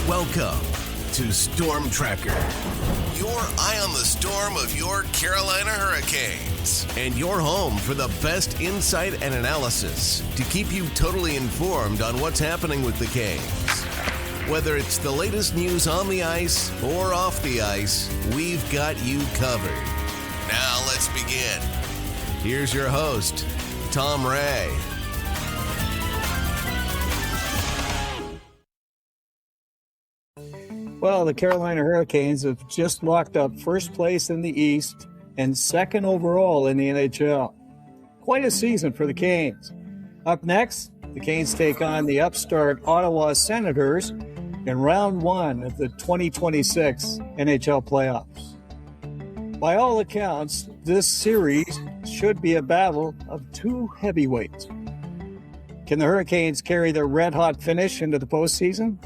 Welcome to Storm Tracker, your eye on the storm of your Carolina Hurricanes, and your home for the best insight and analysis to keep you totally informed on what's happening with the Canes. Whether it's the latest news on the ice or off the ice, we've got you covered. Now let's begin. Here's your host, Tom Ray. Well, the Carolina Hurricanes have just locked up first place in the East and second overall in the NHL. Quite a season for the Canes. Up next, the Canes take on the upstart Ottawa Senators in round one of the 2026 NHL playoffs. By all accounts, this series should be a battle of two heavyweights. Can the Hurricanes carry their red-hot finish into the postseason?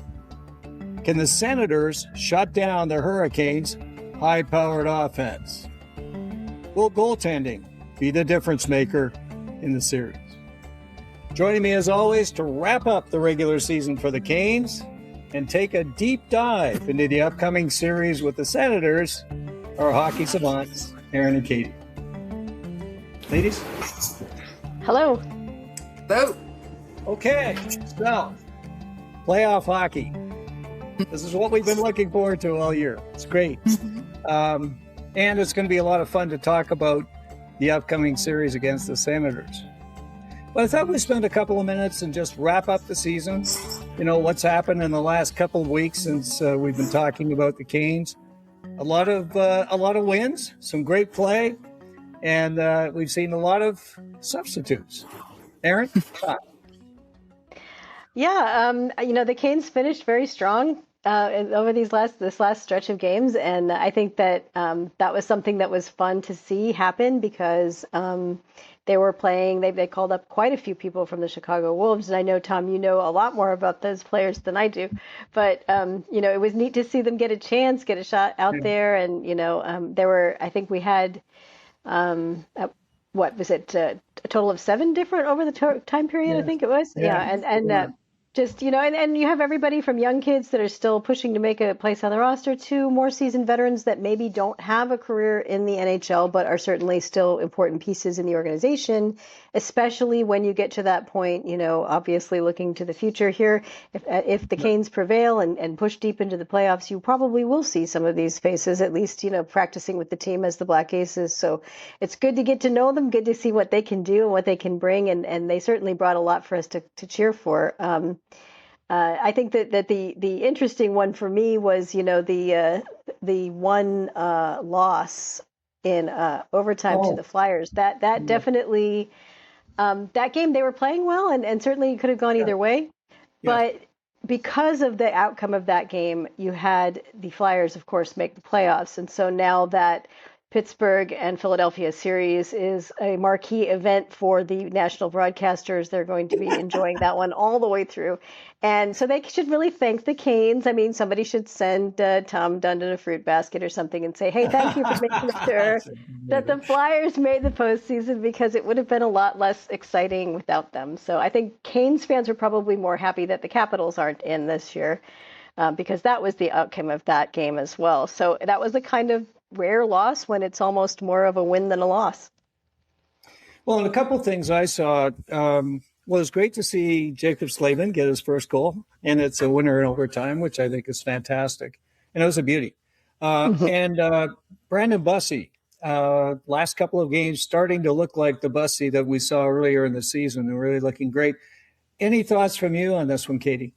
Can the Senators shut down the Hurricanes' high-powered offense? Will goaltending be the difference maker in the series? Joining me as always to wrap up the regular season for the Canes and take a deep dive into the upcoming series with the Senators are hockey savants, Aaron and Katie. Ladies? Hello. Hello. Okay, so playoff hockey. This is what we've been looking forward to all year. It's great. And it's going to be a lot of fun to talk about the upcoming series against the Senators. But I thought we'd spend a couple of minutes and just wrap up the season. You know, what's happened in the last couple of weeks since we've been talking about the Canes. A lot of wins, some great play, and we've seen a lot of substitutes. Aaron? Yeah, the Canes finished very strong over this last stretch of games, and I think that that was something that was fun to see happen because they were playing. They called up quite a few people from the Chicago Wolves, and I know, Tom, you know a lot more about those players than I do, but it was neat to see them get a shot out there, and there were. I think we had. What was it? A total of 7 different over the time period. I think it was. Just, and you have everybody from young kids that are still pushing to make a place on the roster to more seasoned veterans that maybe don't have a career in the NHL, but are certainly still important pieces in the organization, especially when you get to that point, obviously looking to the future here. If the Canes prevail and push deep into the playoffs, you probably will see some of these faces, at least, practicing with the team as the Black Aces. So it's good to get to know them, good to see what they can do and what they can bring. And they certainly brought a lot for us to cheer for. I think that the interesting one for me was, the one loss in overtime to the Flyers. That definitely, that game they were playing well and certainly could have gone either way. But because of the outcome of that game, you had the Flyers, of course, make the playoffs. And so now that Pittsburgh and Philadelphia series is a marquee event for the national broadcasters. They're going to be enjoying that one all the way through. And so they should really thank the Canes. I mean, somebody should send Tom Dundon a fruit basket or something and say, hey, thank you for making sure that the Flyers made the postseason, because it would have been a lot less exciting without them. So I think Canes fans are probably more happy that the Capitals aren't in this year, because that was the outcome of that game as well. So that was a kind of rare loss when it's almost more of a win than a loss. Well, and a couple of things I saw was great to see Jacob Slavin get his first goal, and it's a winner in overtime, which I think is fantastic. And it was a beauty. And Brandon Bussi, last couple of games starting to look like the Bussi that we saw earlier in the season, and really looking great. Any thoughts from you on this one, Katie?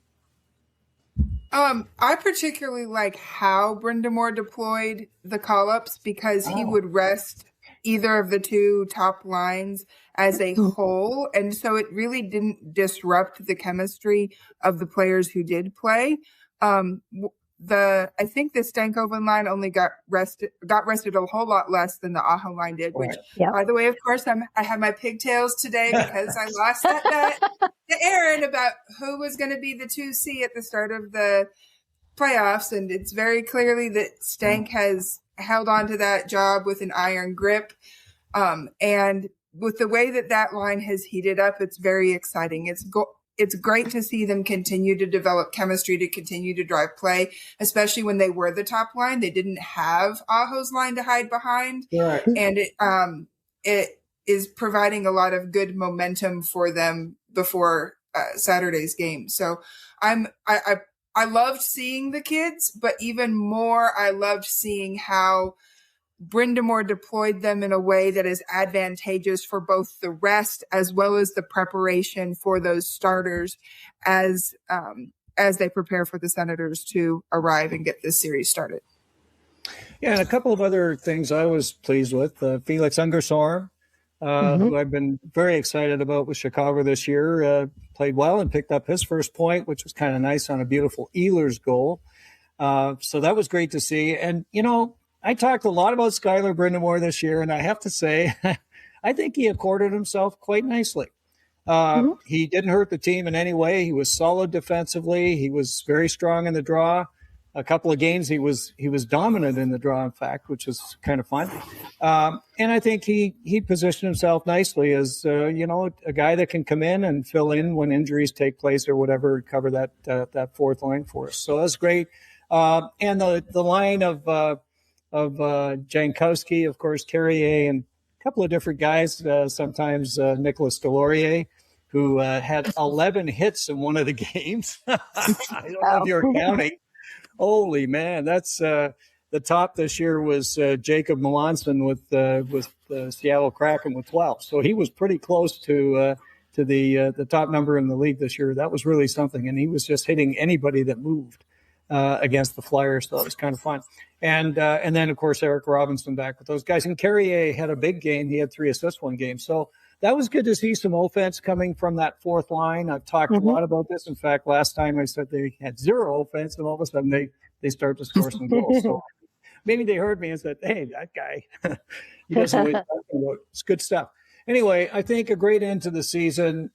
I particularly like how Brind'Amour deployed the call-ups, because he would rest either of the two top lines as a whole. And so it really didn't disrupt the chemistry of the players who did play. I think the Stankoven line only got rested a whole lot less than the Aho line did, which, by the way, of course, I have my pigtails today because I lost that bet to Aaron about who was going to be the 2C at the start of the playoffs. And it's very clearly that Stank has held on to that job with an iron grip. And with the way that line has heated up, it's very exciting. It's it's great to see them continue to develop chemistry, to continue to drive play, especially when they were the top line. They didn't have Aho's line to hide behind. Right. And it is providing a lot of good momentum for them before Saturday's game. So I loved seeing the kids, but even more, I loved seeing how Brind'Amour deployed them in a way that is advantageous for both the rest as well as the preparation for those starters as they prepare for the Senators to arrive and get this series started. Yeah, and a couple of other things I was pleased with. Felix Ungerstorm, who I've been very excited about with Chicago this year, played well and picked up his first point, which was kind of nice on a beautiful Ehlers goal. So that was great to see. And, I talked a lot about Skylar Brind'Amour this year, and I have to say, I think he accorded himself quite nicely. He didn't hurt the team in any way. He was solid defensively. He was very strong in the draw. A couple of games he was dominant in the draw, in fact, which is kind of fun. And I think he positioned himself nicely as a guy that can come in and fill in when injuries take place or whatever, cover that fourth line for us. So that's great. And the line of Jankowski, of course, Carrier, and a couple of different guys. Sometimes Nicolas Deslauriers, who had 11 hits in one of the games. I don't know if you're counting. Holy man, that's the top this year was Jacob Melanson with the Seattle Kraken with 12. So he was pretty close to the top number in the league this year. That was really something, and he was just hitting anybody that moved against the Flyers. So it was kind of fun. And then of course Eric Robinson back with those guys. And Carrier had a big game. He had 3 assists one game. So that was good to see some offense coming from that fourth line. I've talked a lot about this. In fact, last time I said they had 0 offense, and all of a sudden they start to score some goals. So maybe they heard me and said, hey, that guy, he doesn't know what he's talking about. It's good stuff. Anyway, I think a great end to the season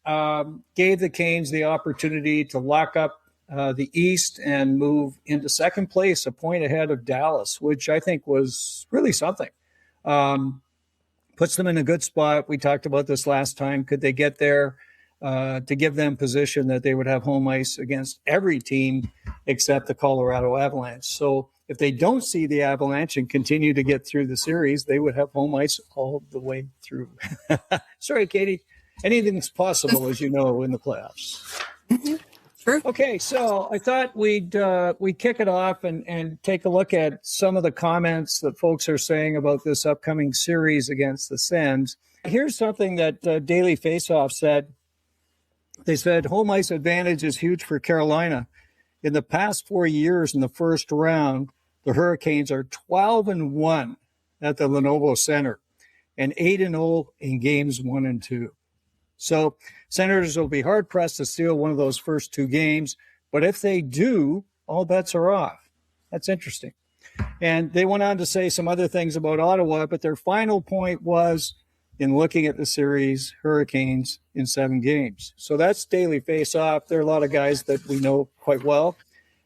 gave the Canes the opportunity to lock up the East and move into second place, a point ahead of Dallas, which I think was really something. Puts them in a good spot. We talked about this last time. Could they get there to give them position that they would have home ice against every team except the Colorado Avalanche? So if they don't see the Avalanche and continue to get through the series, they would have home ice all the way through. Sorry, Katie. Anything's possible, as you know, in the playoffs. Sure. Okay, so I thought we'd kick it off and take a look at some of the comments that folks are saying about this upcoming series against the Sens. Here's something that Daily Faceoff said. They said, home ice advantage is huge for Carolina. In the past 4 years in the first round, the Hurricanes are 12-1 at the Lenovo Center and 8-0 in games 1 and 2. So Senators will be hard-pressed to steal one of those first 2 games. But if they do, all bets are off. That's interesting. And they went on to say some other things about Ottawa, but their final point was, in looking at the series, Hurricanes in 7 games. So that's Daily Face-Off. There are a lot of guys that we know quite well.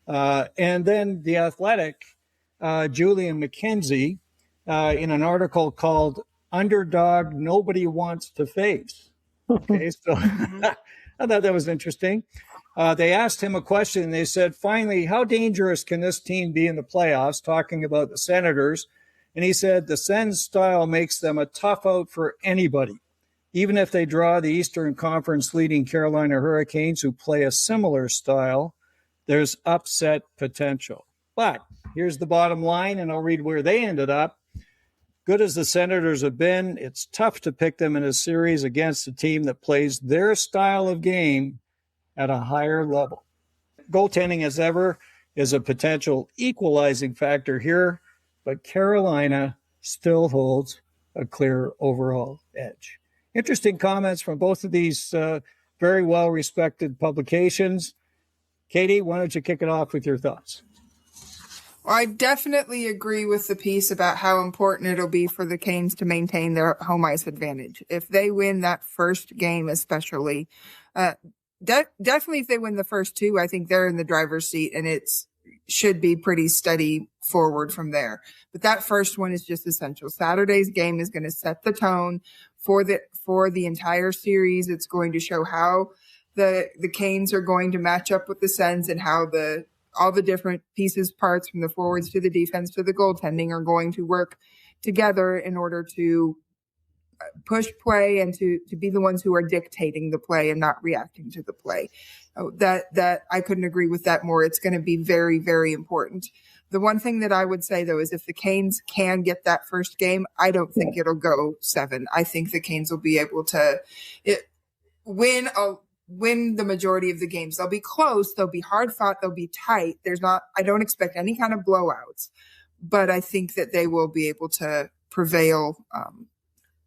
And then The Athletic, Julian McKenzie, in an article called Underdog Nobody Wants to Face. Okay, so I thought that was interesting. They asked him a question. They said, finally, how dangerous can this team be in the playoffs, talking about the Senators? And he said, the Sens style makes them a tough out for anybody. Even if they draw the Eastern Conference leading Carolina Hurricanes, who play a similar style, there's upset potential. But here's the bottom line, and I'll read where they ended up. Good as the Senators have been, it's tough to pick them in a series against a team that plays their style of game at a higher level. Goaltending, as ever, is a potential equalizing factor here, but Carolina still holds a clear overall edge. Interesting comments from both of these very well-respected publications. Katie, why don't you kick it off with your thoughts? Well, I definitely agree with the piece about how important it'll be for the Canes to maintain their home ice advantage. If they win that first game especially, definitely if they win the first 2, I think they're in the driver's seat, and it's should be pretty steady forward from there. But that first one is just essential. Saturday's game is going to set the tone for the entire series. It's going to show how the Canes are going to match up with the Sens and how all the different parts from the forwards to the defense to the goaltending are going to work together in order to push play and to be the ones who are dictating the play and not reacting to the play. That I couldn't agree with that more. It's going to be very, very important. The one thing that I would say, though, is if the Canes can get that first game, I don't think it'll go 7. I think the Canes will be able to win the majority of the games. They'll be close. They'll be hard fought. They'll be tight. I don't expect any kind of blowouts, but I think that they will be able to prevail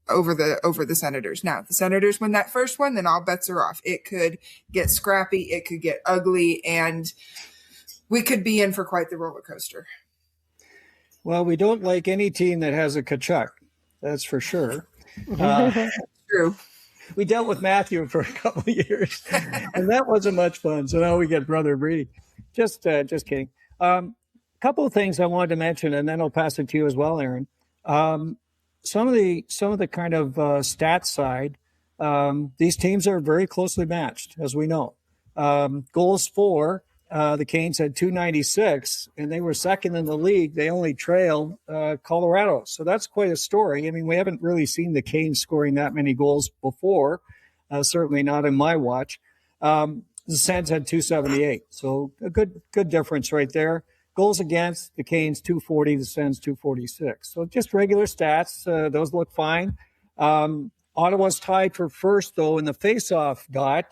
over the Senators. Now, if the Senators win that first one, then all bets are off. It could get scrappy. It could get ugly, and we could be in for quite the roller coaster. Well, we don't like any team that has a Tkachuk. That's for sure. True. We dealt with Matthew for a couple of years, and that wasn't much fun. So now we get Brother Brady. Just kidding. Couple of things I wanted to mention, and then I'll pass it to you as well, Aaron. Some of the kind of stats side, these teams are very closely matched, as we know. Goals for, the Canes had 296, and they were second in the league. They only trail Colorado. So that's quite a story. I mean, we haven't really seen the Canes scoring that many goals before, certainly not in my watch. The Sens had 278. So a good difference right there. Goals against, the Canes 240, the Sens 246. So just regular stats. Those look fine. Ottawa's tied for first, though, in the face-off dot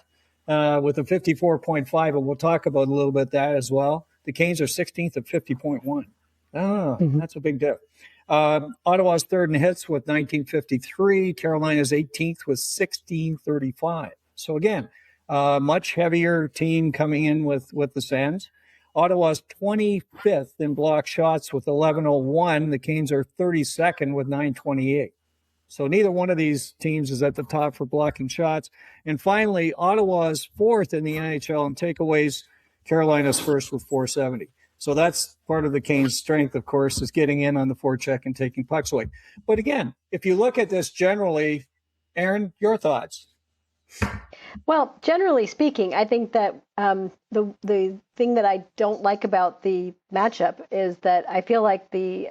with a 54.5, and we'll talk about a little bit that as well. The Canes are 16th at 50.1. That's a big dip. Ottawa's third in hits with 1953. Carolina's 18th with 1635. So again, much heavier team coming in with the Sens. Ottawa's 25th in block shots with 1101. The Canes are 32nd with 928. So neither one of these teams is at the top for blocking shots. And finally, Ottawa's fourth in the NHL in takeaways. Carolina's first with 470. So that's part of the Canes' strength, of course, is getting in on the forecheck and taking pucks away. But again, if you look at this generally, Aaron, your thoughts? Well, generally speaking, I think that the thing that I don't like about the matchup is that I feel like the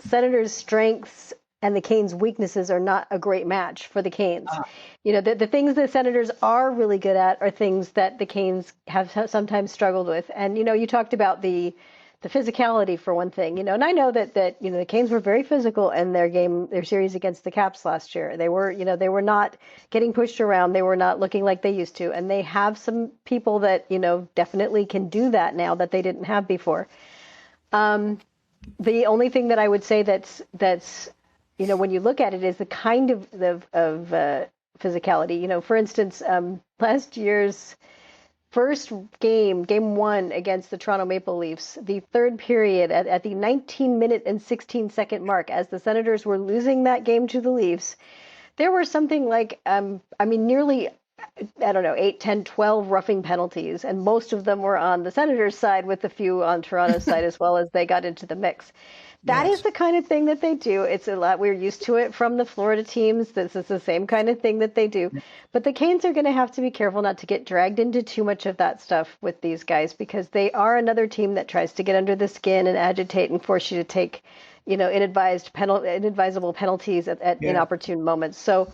Senators' strengths and the Canes' weaknesses are not a great match for the Canes. You know, the things the Senators are really good at are things that the Canes have sometimes struggled with. And, you know, you talked about the physicality for one thing, you know, and I know that, you know, the Canes were very physical in their series against the Caps last year. They were not getting pushed around. They were not looking like they used to. And they have some people that, you know, definitely can do that now that they didn't have before. The only thing that I would say that's, you know, when you look at it is the kind of physicality, you know, for instance, last year's first game 1 against the Toronto Maple Leafs, the third period at the 19-minute and 16-second mark, as the Senators were losing that game to the Leafs, there were something like, nearly, 8, 10, 12 roughing penalties, and most of them were on the Senators' side with a few on Toronto's side as well as they got into the mix. That is the kind of thing that they do. It's a lot. We're used to it from the Florida teams. This is the same kind of thing that they do. But the Canes are going to have to be careful not to get dragged into too much of that stuff with these guys, because they are another team that tries to get under the skin and agitate and force you to take, you know, inadvisable penalties at inopportune moments. So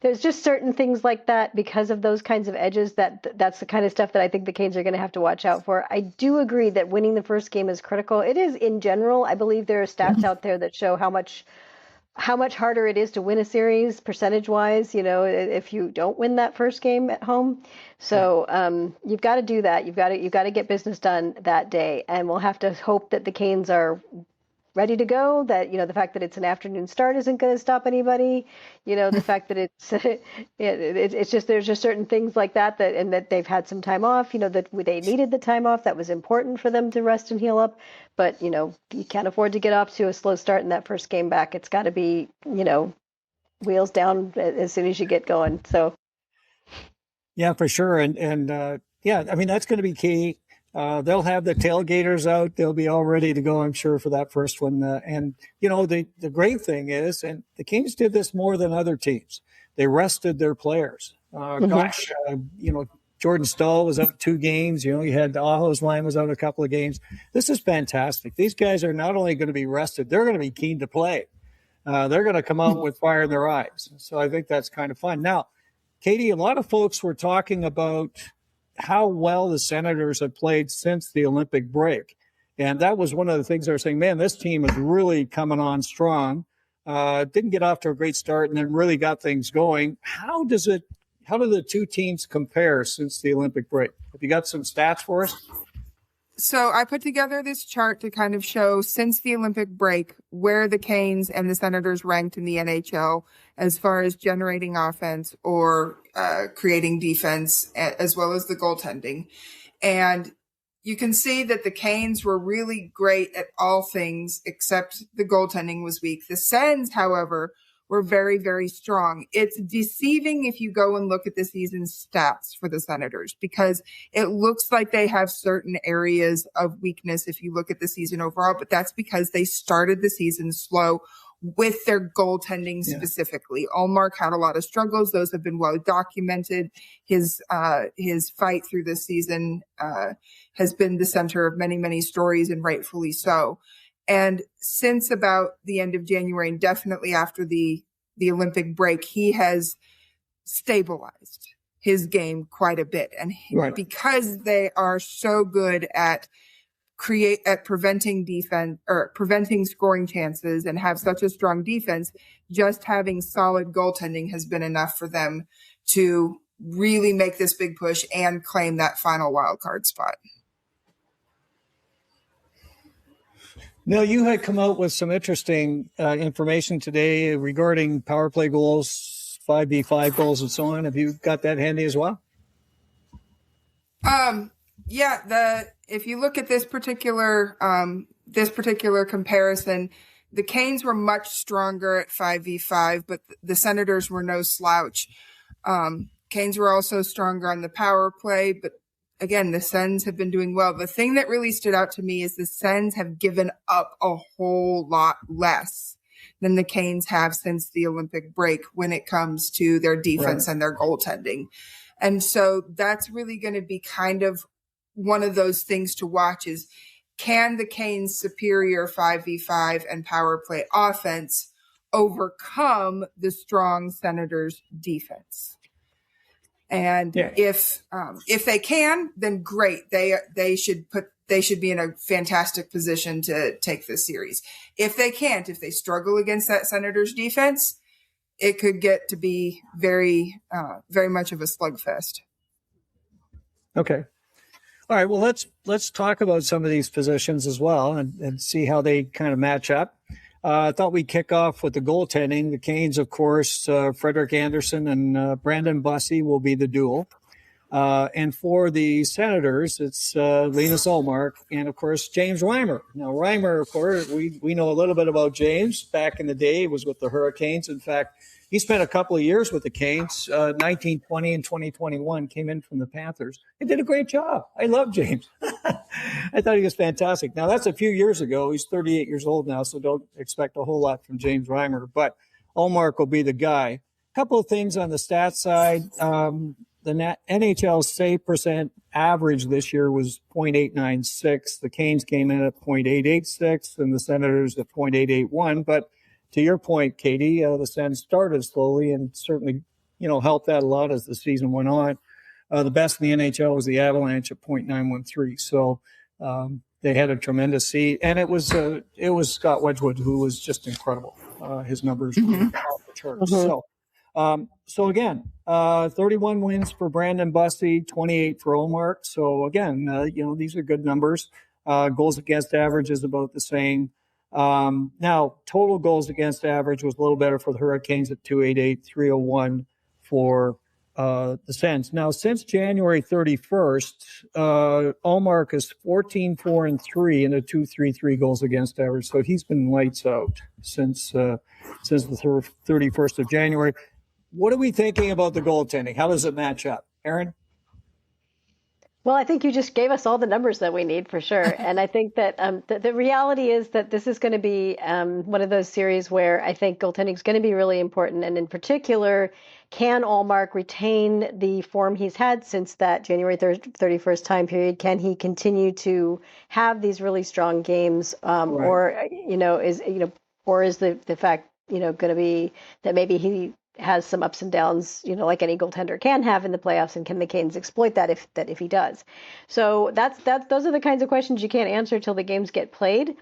there's just certain things like that because of those kinds of edges that's the kind of stuff that I think the Canes are going to have to watch out for. I do agree that winning the first game is critical. It is in general. I believe there are stats out there that show how much harder it is to win a series percentage-wise, you know, if you don't win that first game at home. So you've got to do that. You've got to get business done that day, and we'll have to hope that the Canes are ready to go, that, you know, the fact that it's an afternoon start isn't going to stop anybody, you know, the fact that it's just, there's just certain things like that and that they've had some time off, you know, that they needed the time off. That was important for them to rest and heal up. But, you know, you can't afford to get off to a slow start in that first game back. It's got to be, you know, wheels down as soon as you get going. So. Yeah, for sure. And I mean, that's going to be key. They'll have the tailgaters out. They'll be all ready to go, I'm sure, for that first one. And, you know, the great thing is, and the Kings did this more than other teams, they rested their players. You know, Jordan Stahl was out 2 games. You had Aho's line was out a couple of games. This is fantastic. These guys are not only going to be rested, they're going to be keen to play. They're going to come out with fire in their eyes. So I think that's kind of fun. Now, Katie, a lot of folks were talking about how well the Senators have played since the Olympic break. And that was one of the things they were saying, man, this team is really coming on strong. Didn't get off to a great start and then really got things going. How do the two teams compare since the Olympic break? Have you got some stats for us? So I put together this chart to kind of show since the Olympic break where the Canes and the Senators ranked in the NHL as far as generating offense or creating defense, as well as the goaltending. And you can see that the Canes were really great at all things except the goaltending was weak. The Sens, however, were very, very strong. It's deceiving if you go and look at the season's stats for the Senators, because it looks like they have certain areas of weakness if you look at the season overall, but that's because they started the season slow with their goaltending specifically. Ullmark had a lot of struggles. Those have been well documented. His fight through this season has been the center of many, many stories, and rightfully so. And since about the end of January, and definitely after the Olympic break, he has stabilized his game quite a bit. And because they are so good at preventing defense or preventing scoring chances and have such a strong defense, just having solid goaltending has been enough for them to really make this big push and claim that final wild card spot. Now, you had come out with some interesting information today regarding power play goals, 5v5 goals, and so on. Have you got that handy as well? If you look at this particular comparison, the Canes were much stronger at 5v5, but the Senators were no slouch. Canes were also stronger on the power play, but again, the Sens have been doing well. The thing that really stood out to me is the Sens have given up a whole lot less than the Canes have since the Olympic break when it comes to their defense and their goaltending. And so that's really going to be kind of one of those things to watch is, can the Canes' superior 5v5 and power play offense overcome the strong Senators defense? And if they can, then great. They should be in a fantastic position to take this series. If they can't, if they struggle against that Senators defense, it could get to be very, very much of a slugfest. Okay. All right. Well, let's talk about some of these positions as well and see how they kind of match up. I thought we'd kick off with the goaltending. The Canes, of course, Frederik Andersen and Brandon Bussi will be the duel. And for the Senators, it's Linus Ullmark and, of course, James Reimer. Now, Reimer, of course, we know a little bit about James. Back in the day, he was with the Hurricanes. In fact, he spent a couple of years with the Canes, 1920 and 2021, came in from the Panthers. He did a great job. I love James. I thought he was fantastic. Now, that's a few years ago. He's 38 years old now, so don't expect a whole lot from James Reimer. But Ullmark will be the guy. A couple of things on the stats side. The NHL save percent average this year was .896. The Canes came in at .886 and the Senators at .881. But to your point, Katie, the Sens started slowly and certainly, helped that a lot as the season went on. The best in the NHL was the Avalanche at .913. So they had a tremendous seed, and it was Scott Wedgwood who was just incredible. His numbers were off the charts. So again, 31 wins for Brandon Bussi, 28 for Ullmark. So again, these are good numbers. Goals against average is about the same. Now, total goals against average was a little better for the Hurricanes at 288, 301 for the Sens. Now, since January 31st, Ullmark is 14-4-3 in a 2.33 goals against average. So he's been lights out since the 31st of January. What are we thinking about the goaltending? How does it match up? Aaron? Well, I think you just gave us all the numbers that we need for sure. And I think that the reality is that this is going to be one of those series where I think goaltending is going to be really important. And in particular, can Ullmark retain the form he's had since that January 31st time period? Can he continue to have these really strong games? Right. Or is the fact, going to be that maybe he has some ups and downs, like any goaltender can have in the playoffs, and can the Canes exploit that if he does? So those are the kinds of questions you can't answer till the games get played.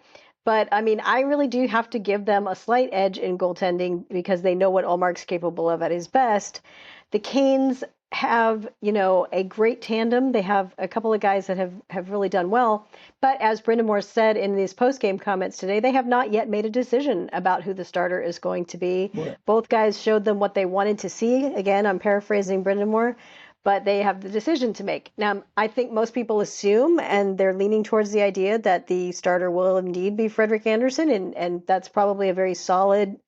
But I mean, I really do have to give them a slight edge in goaltending because they know what Ullmark's capable of at his best. The Canes have, a great tandem. They have a couple of guys that have really done well. But as Brind'Amour said in these post-game comments today, they have not yet made a decision about who the starter is going to be. Yeah. Both guys showed them what they wanted to see. Again, I'm paraphrasing Brind'Amour, but they have the decision to make. Now, I think most people assume, and they're leaning towards the idea that the starter will indeed be Frederik Andersen, and that's probably a very solid,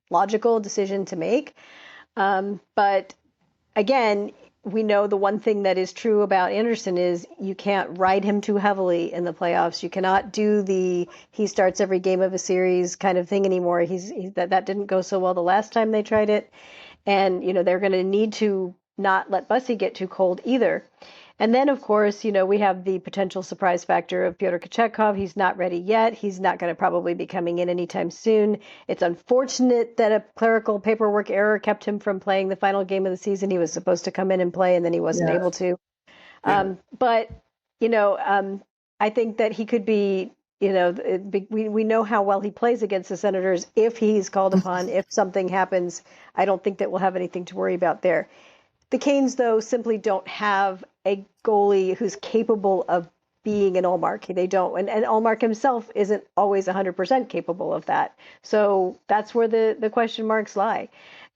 logical decision to make. But again, we know the one thing that is true about Andersen is you can't ride him too heavily in the playoffs. You cannot do he starts every game of a series kind of thing anymore. That didn't go so well the last time they tried it. And, they're going to need to not let Bussi get too cold either. And then, of course, we have the potential surprise factor of Pyotr Kochetkov. He's not ready yet. He's not going to probably be coming in anytime soon. It's unfortunate that a clerical paperwork error kept him from playing the final game of the season. He was supposed to come in and play, and then he wasn't able to. Yeah. But, I think that he could be, we know how well he plays against the Senators if he's called upon, if something happens. I don't think that we'll have anything to worry about there. The Canes, though, simply don't have a goalie who's capable of being an Ullmark. They don't. And Ullmark himself isn't always 100% capable of that. So that's where the question marks lie.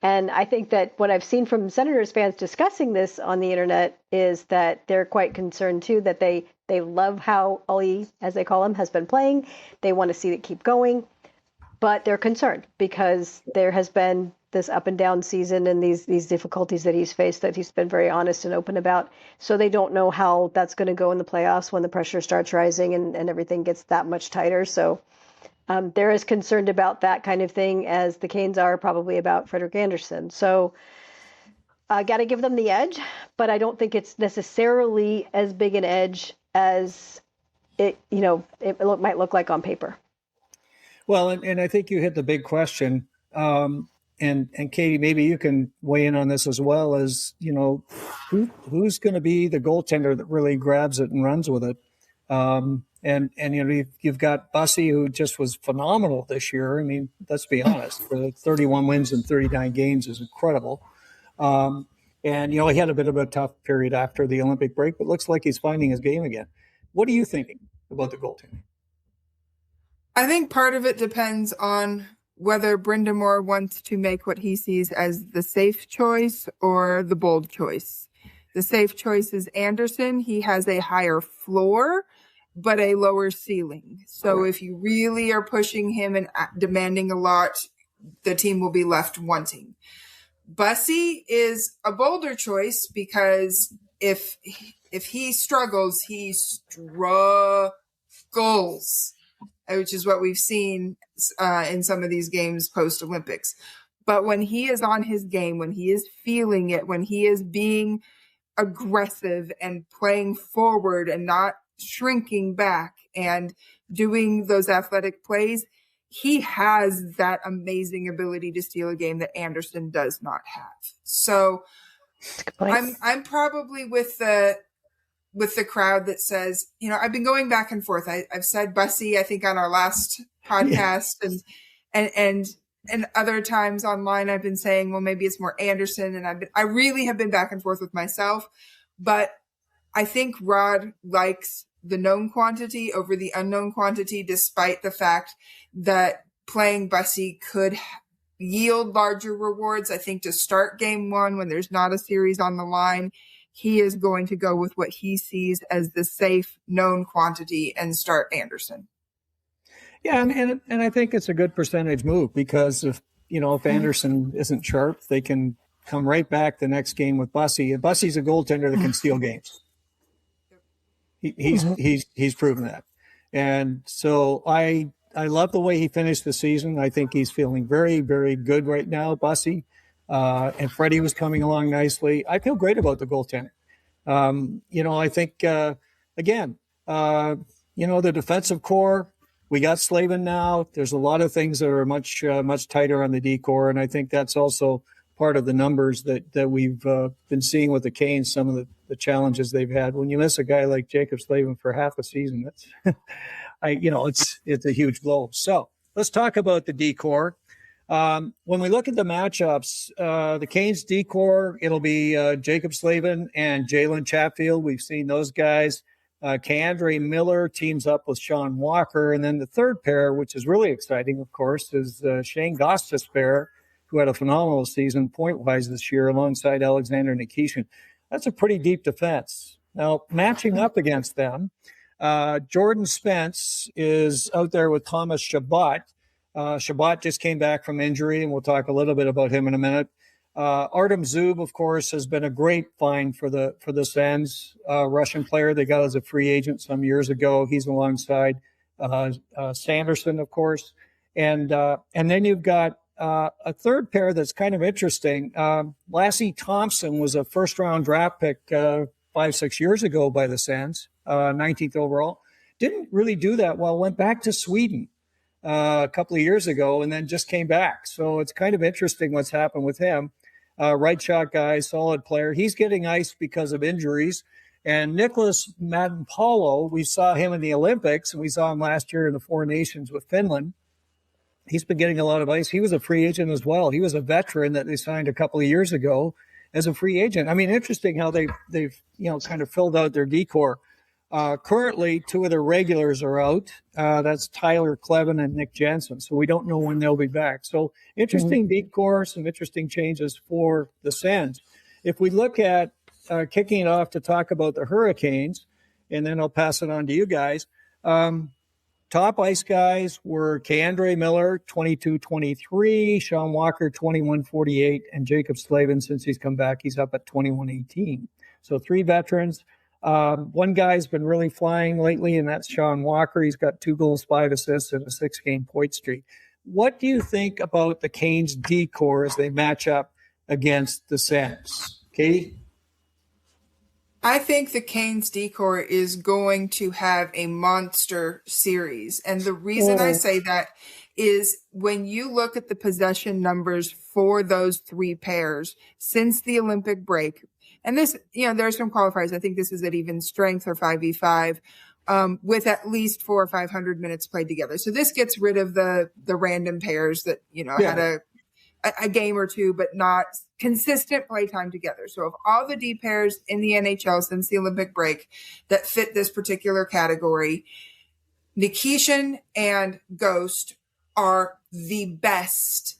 And I think that what I've seen from Senators fans discussing this on the internet is that they're quite concerned, too, that they love how Ully, as they call him, has been playing. They want to see it keep going. But they're concerned because there has been this up and down season and these difficulties that he's faced that he's been very honest and open about. So they don't know how that's going to go in the playoffs when the pressure starts rising and everything gets that much tighter. So they're as concerned about that kind of thing as the Canes are probably about Frederik Andersen. So I got to give them the edge, but I don't think it's necessarily as big an edge as it might look like on paper. Well, and I think you hit the big question. And Katie, maybe you can weigh in on this as well as, who's going to be the goaltender that really grabs it and runs with it. You've got Bussi, who just was phenomenal this year. I mean, let's be honest, the 31 wins in 39 games is incredible. He had a bit of a tough period after the Olympic break, but looks like he's finding his game again. What are you thinking about the goaltending? I think part of it depends on whether Brind'Amour wants to make what he sees as the safe choice or the bold choice. The safe choice is Andersen. He has a higher floor, but a lower ceiling. So if you really are pushing him and demanding a lot, the team will be left wanting. Bussi is a bolder choice because if he struggles, he struggles, which is what we've seen in some of these games post-Olympics. But when he is on his game, when he is feeling it, when he is being aggressive and playing forward and not shrinking back and doing those athletic plays, he has that amazing ability to steal a game that Andersen does not have. So I'm probably with the crowd that says, I've been going back and forth. I've said Bussi, I think on our last podcast and other times online, I've been saying, well, maybe it's more Andersen. And I really have been back and forth with myself, but I think Rod likes the known quantity over the unknown quantity, despite the fact that playing Bussi could yield larger rewards. I think to start game one, when there's not a series on the line, he is going to go with what he sees as the safe known quantity and start Andersen. Yeah, and I think it's a good percentage move because if Andersen isn't sharp, they can come right back the next game with Bussi. And Bussi's a goaltender that can steal games. He's proven that. And so I love the way he finished the season. I think he's feeling very, very good right now, Bussi. And Freddie was coming along nicely. I feel great about the goaltending. I think, again, the defensive core, we got Slavin now. There's a lot of things that are much tighter on the D core. And I think that's also part of the numbers that we've been seeing with the Canes, some of the challenges they've had. When you miss a guy like Jacob Slavin for half a season, that's, it's a huge blow. So let's talk about the D core. When we look at the matchups, the Canes D core, it'll be Jacob Slavin and Jalen Chatfield. We've seen those guys. K'Andre Miller teams up with Sean Walker. And then the third pair, which is really exciting, of course, is Nikishin-Gostisbehere, who had a phenomenal season point-wise this year alongside Alexander Nikishin. That's a pretty deep defense. Now, matching up against them, Jordan Spence is out there with Thomas Chabot. Chabot just came back from injury, and we'll talk a little bit about him in a minute. Artem Zub, of course, has been a great find for the Sens, Russian player they got as a free agent some years ago. He's alongside Sanderson, of course. And then you've got a third pair that's kind of interesting. Lassie Thompson was a first-round draft pick 5-6 years ago by the Sens, 19th overall. Didn't really do that well, went back to Sweden a couple of years ago and then just came back. So it's kind of interesting what's happened with him. Right shot guy, solid player. He's getting iced because of injuries. And Nicholas Madenpalo, we saw him in the Olympics, and we saw him last year in the Four Nations with Finland. He's been getting a lot of ice. He was a free agent as well. He was a veteran that they signed a couple of years ago as a free agent. I mean, interesting how they've kind of filled out their D-core. Currently, two of their regulars are out. That's Tyler Klevin and Nick Jensen. So we don't know when they'll be back. So interesting D-core, some interesting changes for the Sens. If we look at kicking it off to talk about the Hurricanes, and then I'll pass it on to you guys. Top ice guys were K'Andre Miller, 22-23, Sean Walker, 21-48, and Jacob Slavin, since he's come back, he's up at 21-18. So three veterans. One guy's been really flying lately, and that's Sean Walker. He's got 2 goals, 5 assists, and a 6-game point streak. What do you think about the Canes D-core as they match up against the Sens? Katie? I think the Canes D-core is going to have a monster series. And the reason I say that is when you look at the possession numbers for those three pairs since the Olympic break, and this, there's some qualifiers. I think this is at even strength or 5v5, with at least 400 or 500 minutes played together. So this gets rid of the random pairs that, had a game or two, but not consistent play time together. So of all the D pairs in the NHL since the Olympic break that fit this particular category, Nikishin and Ghost are the best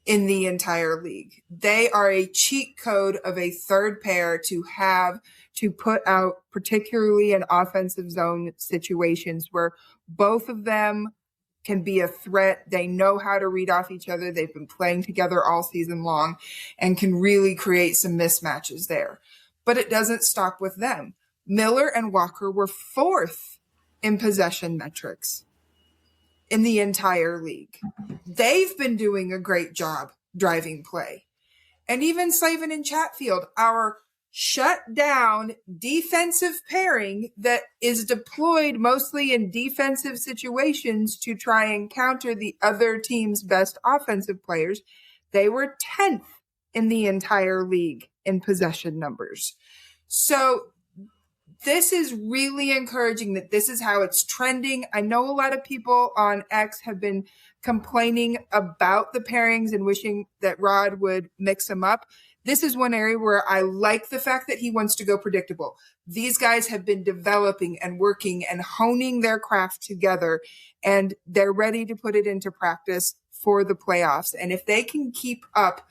in the entire league. They are a cheat code of a third pair to have to put out, particularly in offensive zone situations where both of them can be a threat. They know how to read off each other. They've been playing together all season long and can really create some mismatches there. But it doesn't stop with them. Miller and Walker were 4th in possession metrics in the entire league. They've been doing a great job driving play. And even Slavin and Chatfield, our shut down defensive pairing that is deployed mostly in defensive situations to try and counter the other team's best offensive players, they were 10th in the entire league in possession numbers. So this is really encouraging that this is how it's trending. I know a lot of people on X have been complaining about the pairings and wishing that Rod would mix them up. This is one area where I like the fact that he wants to go predictable. These guys have been developing and working and honing their craft together, and they're ready to put it into practice for the playoffs. And if they can keep up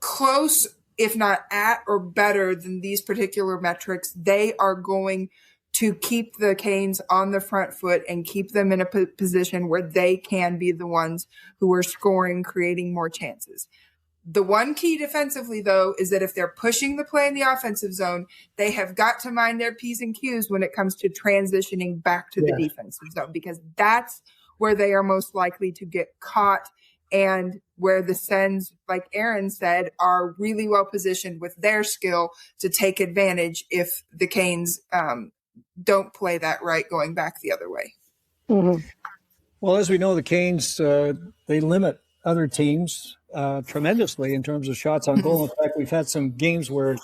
close, if not at or better than these particular metrics, they are going to keep the Canes on the front foot and keep them in a position where they can be the ones who are scoring, creating more chances. The one key defensively, though, is that if they're pushing the play in the offensive zone, they have got to mind their P's and Q's when it comes to transitioning back to the defensive zone, because that's where they are most likely to get caught, and where the Sens, like Aaron said, are really well positioned with their skill to take advantage if the Canes don't play that right going back the other way. Mm-hmm. Well, as we know, the Canes, they limit other teams tremendously in terms of shots on goal. In fact, we've had some games where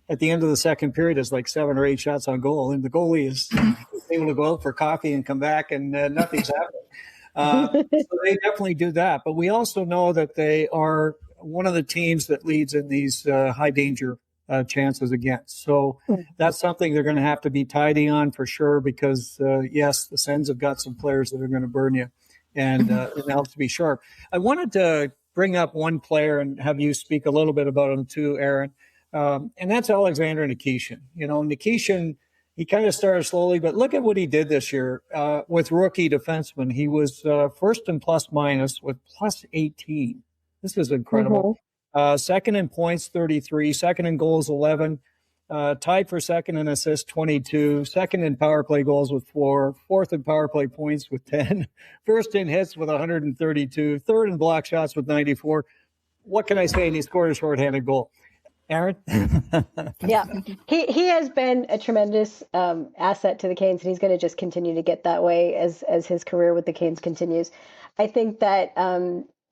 at the end of the second period is like 7 or 8 shots on goal, and the goalie is able to go out for coffee and come back, and nothing's happening. So they definitely do that. But we also know that they are one of the teams that leads in these high danger chances against. So that's something they're going to have to be tidy on for sure, because, yes, the Sens have got some players that are going to burn you, and it helps to be sharp. I wanted to bring up one player and have you speak a little bit about him too, Aaron, and that's Alexander Nikishin. You know, Nikishin, he kind of started slowly, but look at what he did this year with rookie defensemen. He was first in plus minus with plus 18. This is incredible. Second in points, 33. Second in goals, 11. Tied for second in assists, 22. Second in power play goals with 4. Fourth in power play points with 10. First in hits with 132. Third in block shots with 94. What can I say? And he scored a shorthanded goal. Aaron? Yeah, he has been a tremendous asset to the Canes, and he's going to just continue to get that way as his career with the Canes continues. I think that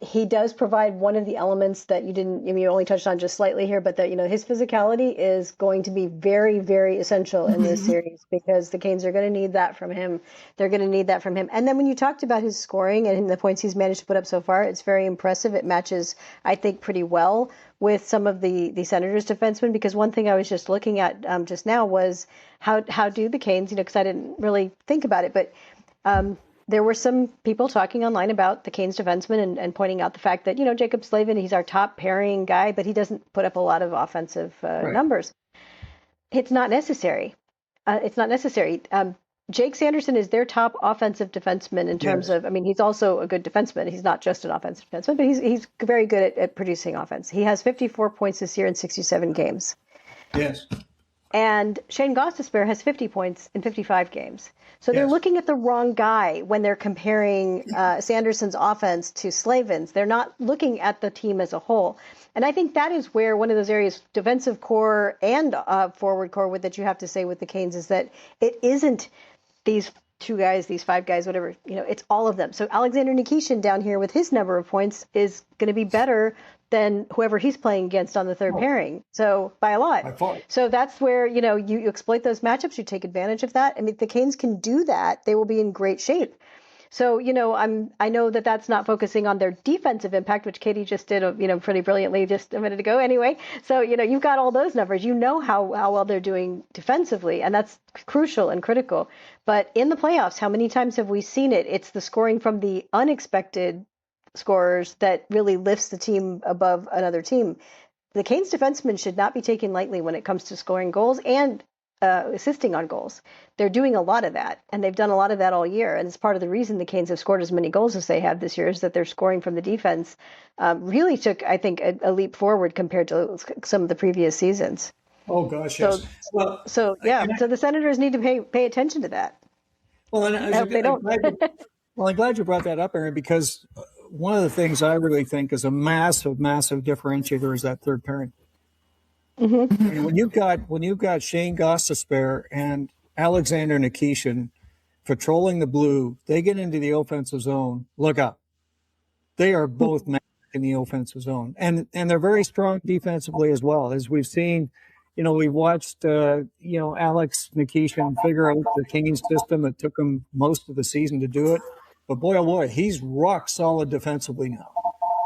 he does provide one of the elements that you only touched on just slightly here, but that, you know, his physicality is going to be very, very essential in this series, because the Canes are going to need that from him. They're going to need that from him. And then when you talked about his scoring and the points he's managed to put up so far, it's very impressive. It matches, I think, pretty well with some of the Senators defensemen, because one thing I was just looking at just now was how do the Canes, you know, because I didn't really think about it, but there were some people talking online about the Canes defensemen and pointing out the fact that, you know, Jacob Slavin, he's our top pairing guy, but he doesn't put up a lot of offensive numbers. It's not necessary. Jake Sanderson is their top offensive defenseman in terms of, I mean, he's also a good defenseman. He's not just an offensive defenseman, but he's very good at producing offense. He has 54 points this year in 67 games. Yes. And Nikishin-Gostisbehere has 50 points in 55 games. So they're looking at the wrong guy when they're comparing Sanderson's offense to Slavin's. They're not looking at the team as a whole. And I think that is where one of those areas, defensive core and forward core, that you have to say with the Canes, is that it isn't these 2 guys, these 5 guys, whatever, you know, it's all of them. So Alexander Nikishin down here with his number of points is going to be better than whoever he's playing against on the third pairing. So by a lot. So that's where, you know, you exploit those matchups, you take advantage of that. I mean, if the Canes can do that, they will be in great shape. So, you know, I know that that's not focusing on their defensive impact, which Katie just did, you know, pretty brilliantly just a minute ago anyway. So, you know, you've got all those numbers. You know how well they're doing defensively, and that's crucial and critical. But in the playoffs, how many times have we seen it? It's the scoring from the unexpected scorers that really lifts the team above another team. The Canes defensemen should not be taken lightly when it comes to scoring goals and assisting on goals. They're doing a lot of that, and they've done a lot of that all year. And it's part of the reason the Canes have scored as many goals as they have this year, is that their scoring from the defense really took, I think, a leap forward compared to some of the previous seasons. Oh gosh, yes. So the Senators need to pay attention to that. Well, and I hope they don't. I'm glad you brought that up, Aaron, because one of the things I really think is a massive, massive differentiator is that third pairing. Mm-hmm. And when you've got Nikishin-Gostisbehere and Alexander Nikishin patrolling the blue, they get into the offensive zone. Look up. They are both in the offensive zone, and they're very strong defensively as well. As we've seen, you know, we watched Alex Nikishin figure out the Canes system. It took him most of the season to do it, but boy, oh boy, he's rock solid defensively now.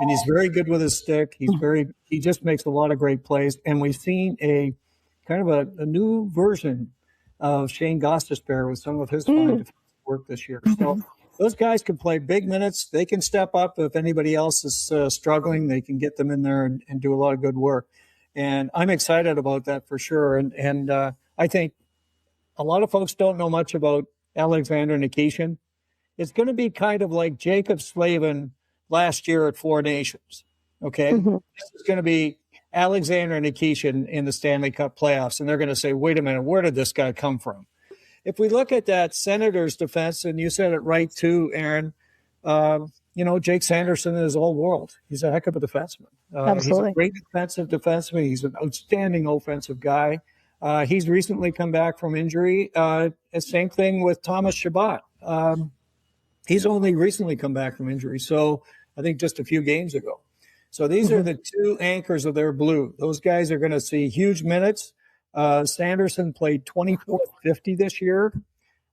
And he's very good with his stick. He just makes a lot of great plays. And we've seen a kind of a new version of Nikishin-Gostisbehere with some of his fine defensive work this year. So those guys can play big minutes. They can step up if anybody else is struggling. They can get them in there and do a lot of good work. And I'm excited about that for sure. And I think a lot of folks don't know much about Alexander Nikishin. It's going to be kind of like Jacob Slavin last year at Four Nations. Okay. This is going to be Alexander and Nikishin in the Stanley Cup playoffs. And they're going to say, wait a minute, where did this guy come from? If we look at that Senators defense, and you said it right too, Aaron, Jake Sanderson is all world. He's a heck of a defenseman. Absolutely. He's a great defensive defenseman. He's an outstanding offensive guy. He's recently come back from injury. Same thing with Thomas Chabot. He's only recently come back from injury. So I think just a few games ago. So these are the two anchors of their blue. Those guys are going to see huge minutes. Sanderson played 24-50 this year.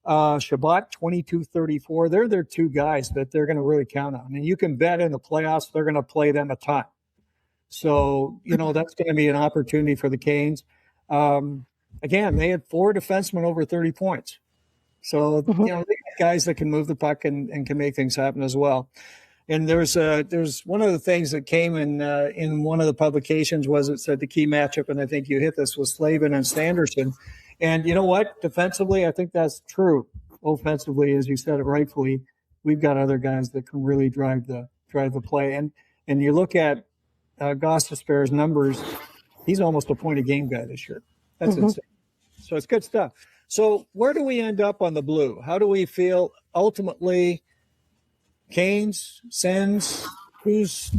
Chabot 22-34. They're their two guys that they're going to really count on. And you can bet in the playoffs they're going to play them a ton. So, that's going to be an opportunity for the Canes. Again, they had 4 defensemen over 30 points. So, they got guys that can move the puck and can make things happen as well. And there's one of the things that came in one of the publications was it said the key matchup, and I think you hit this, was Slavin and Sanderson. And you know what? Defensively, I think that's true. Offensively, as you said it rightfully, we've got other guys that can really drive the play. And you look at Gostisbehere's numbers, he's almost a point a game guy this year. That's insane. So it's good stuff. So where do we end up on the blue? How do we feel ultimately? Canes, Sens, who's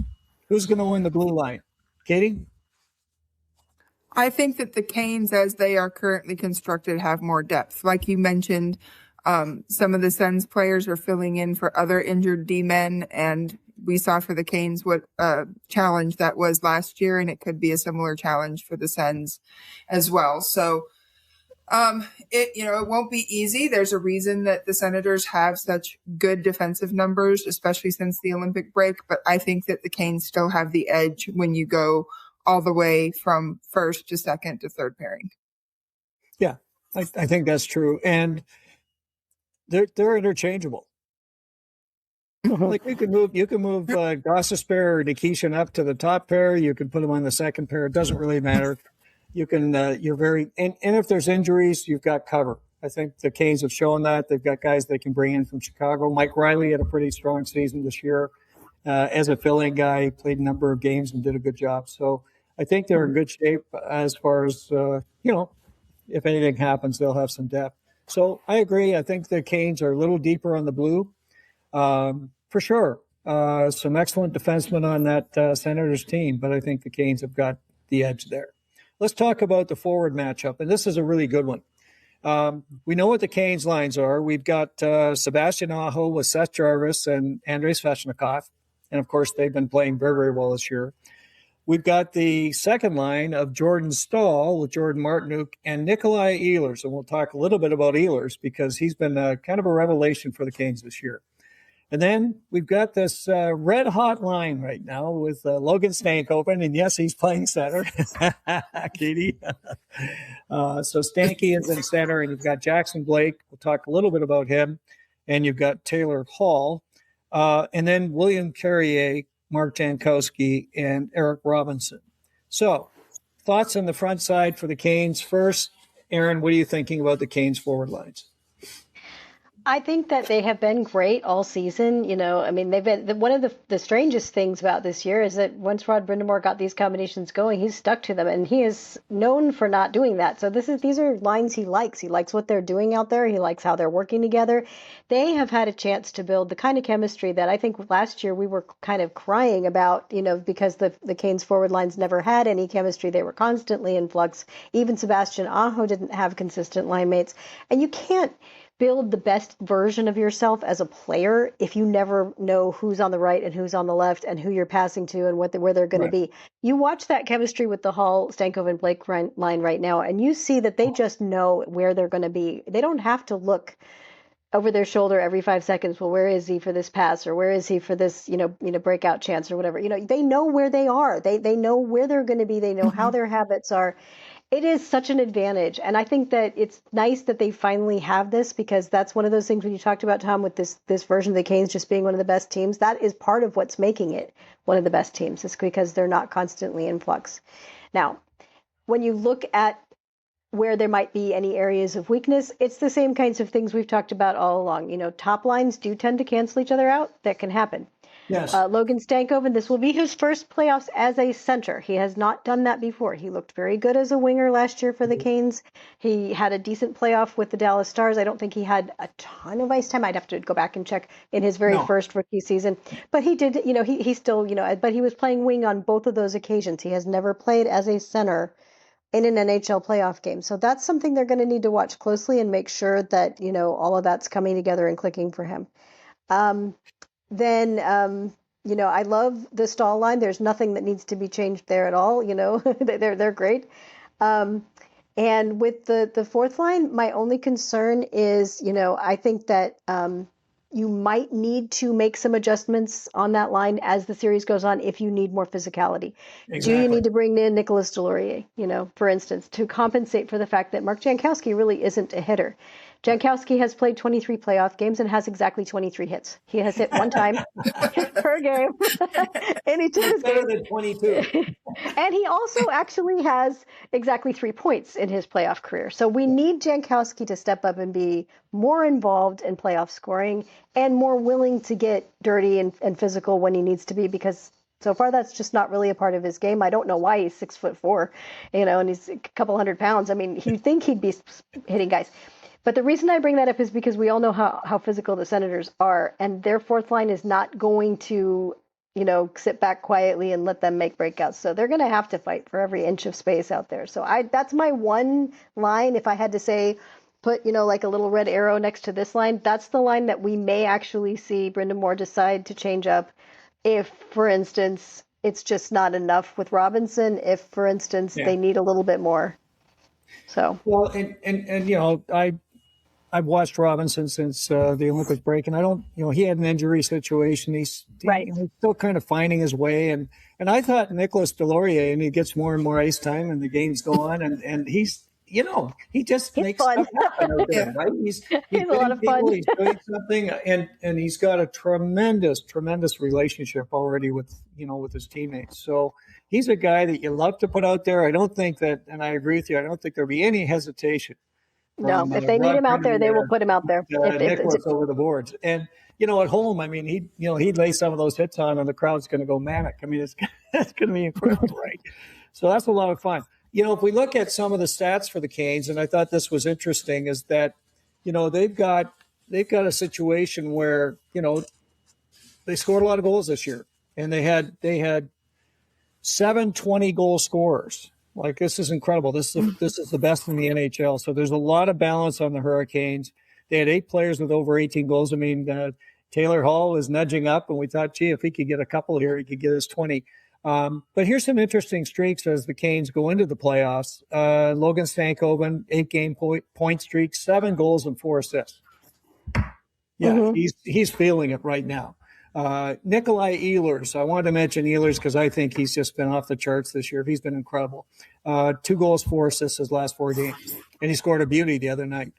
going to win the blue line? Katie? I think that the Canes, as they are currently constructed, have more depth. Like you mentioned, some of the Sens players are filling in for other injured D-men, and we saw for the Canes what challenge that was last year, and it could be a similar challenge for the Sens as well. So it won't be easy. There's a reason that the Senators have such good defensive numbers, especially since the Olympic break. But I think that the Canes still have the edge when you go all the way from first to second to third pairing. Yeah, I think that's true. And they're interchangeable. Like you can move Gostisbehere or Nikishin up to the top pair. You can put them on the second pair. It doesn't really matter. You can, and if there's injuries, you've got cover. I think the Canes have shown that. They've got guys they can bring in from Chicago. Mike Riley had a pretty strong season this year as a fill-in guy. He played a number of games and did a good job. So I think they're in good shape as far as, if anything happens, they'll have some depth. So I agree. I think the Canes are a little deeper on the blue, for sure. Some excellent defensemen on that Senators team, but I think the Canes have got the edge there. Let's talk about the forward matchup, and this is a really good one. We know what the Canes lines are. We've got Sebastian Aho with Seth Jarvis and Andrei Svechnikov, and of course they've been playing very, very well this year. We've got the second line of Jordan Staal with Jordan Martinook and Nikolai Ehlers, and we'll talk a little bit about Ehlers because he's been kind of a revelation for the Canes this year. And then we've got this red-hot line right now with Logan Stankoven, and yes, he's playing center, Katie. So Stanky is in center, and you've got Jackson Blake. We'll talk a little bit about him. And you've got Taylor Hall. And then William Carrier, Mark Jankowski, and Eric Robinson. So thoughts on the front side for the Canes. First, Aaron, what are you thinking about the Canes forward lines? I think that they have been great all season. They've been one of the strangest things about this year is that once Rod Brind'Amour got these combinations going, he's stuck to them, and he is known for not doing that. So these are lines he likes. He likes what they're doing out there. He likes how they're working together. They have had a chance to build the kind of chemistry that I think last year we were kind of crying about, because the Canes forward lines never had any chemistry. They were constantly in flux. Even Sebastian Aho didn't have consistent line mates, and you can't build the best version of yourself as a player if you never know who's on the right and who's on the left and who you're passing to and where they're going to be. You watch that chemistry with the Hall, Stankoven, Blake line right now, and you see that they just know where they're going to be. They don't have to look over their shoulder every 5 seconds. Well, where is he for this pass, or where is he for this, breakout chance or whatever? They know where they are. They know where they're going to be. They know how their habits are. It is such an advantage. And I think that it's nice that they finally have this, because that's one of those things when you talked about, Tom, with this version of the Canes just being one of the best teams, that is part of what's making it one of the best teams. It's because they're not constantly in flux. Now, when you look at where there might be any areas of weakness. It's the same kinds of things we've talked about all along. You know, top lines do tend to cancel each other out. That can happen. Yes. Logan Stankoven, this will be his first playoffs as a center. He has not done that before. He looked very good as a winger last year for the Canes. He had a decent playoff with the Dallas Stars. I don't think he had a ton of ice time. I'd have to go back and check in his very first rookie season. But he did, you know, he still, you know, but he was playing wing on both of those occasions. He has never played as a center in an NHL playoff game. So that's something they're going to need to watch closely and make sure that, you know, all of that's coming together and clicking for him. Then, you know, I love the Stahl line. There's nothing that needs to be changed there at all. You know, they're great. And with the fourth line, my only concern is, you know, I think that you might need to make some adjustments on that line as the series goes on if you need more physicality. Exactly. Do you need to bring in Nicolas Deslauriers, you know, for instance, to compensate for the fact that Mark Jankowski really isn't a hitter? Jankowski has played 23 playoff games and has exactly 23 hits. He has hit one time per game. And he took better than 22. And he also actually has exactly 3 points in his playoff career. So we need Jankowski to step up and be more involved in playoff scoring and more willing to get dirty and physical when he needs to be, because so far that's just not really a part of his game. I don't know why he's 6'4", you know, and he's a couple hundred pounds. I mean, you'd think he'd be hitting guys. But the reason I bring that up is because we all know how physical the Senators are, and their fourth line is not going to, you know, sit back quietly and let them make breakouts. So they're going to have to fight for every inch of space out there. So that's my one line. If I had to say, put, you know, like a little red arrow next to this line, that's the line that we may actually see Brandon Moore decide to change up if, for instance, it's just not enough with Robinson, if, for instance, they need a little bit more. So. Well, and you know, I've watched Robinson since the Olympic break, and I don't, you know, he had an injury situation. He's still kind of finding his way. And I thought Nicolas Deslauriers, and he gets more and more ice time, and the games go on, and he's, you know, he just makes stuff happen out there, right? He's a lot of fun. He's doing something, and he's got a tremendous relationship already with, you know, with his teammates. So he's a guy that you love to put out there. I don't think that, and I agree with you, I don't think there'll be any hesitation. No, if they need him out there, they will put him out there. Nicholas over the boards. And, you know, at home, I mean, he'd lay some of those hits on and the crowd's going to go manic. I mean, it's going to be incredible, right? So that's a lot of fun. You know, if we look at some of the stats for the Canes, and I thought this was interesting, is that, you know, they've got a situation where, you know, they scored a lot of goals this year, and they had 7 20-goal scorers. Like, this is incredible. This is the best in the NHL. So there's a lot of balance on the Hurricanes. They had 8 players with over 18 goals. I mean, Taylor Hall is nudging up, and we thought, gee, if he could get a couple here, he could get his 20. But here's some interesting streaks as the Canes go into the playoffs. Logan Stankoven, 8-game point streak, 7 goals and 4 assists. Yeah, he's feeling it right now. Nikolai Ehlers. I wanted to mention Ehlers because I think he's just been off the charts this year. He's been incredible. 2 goals, 4 assists his last 4 games. And he scored a beauty the other night.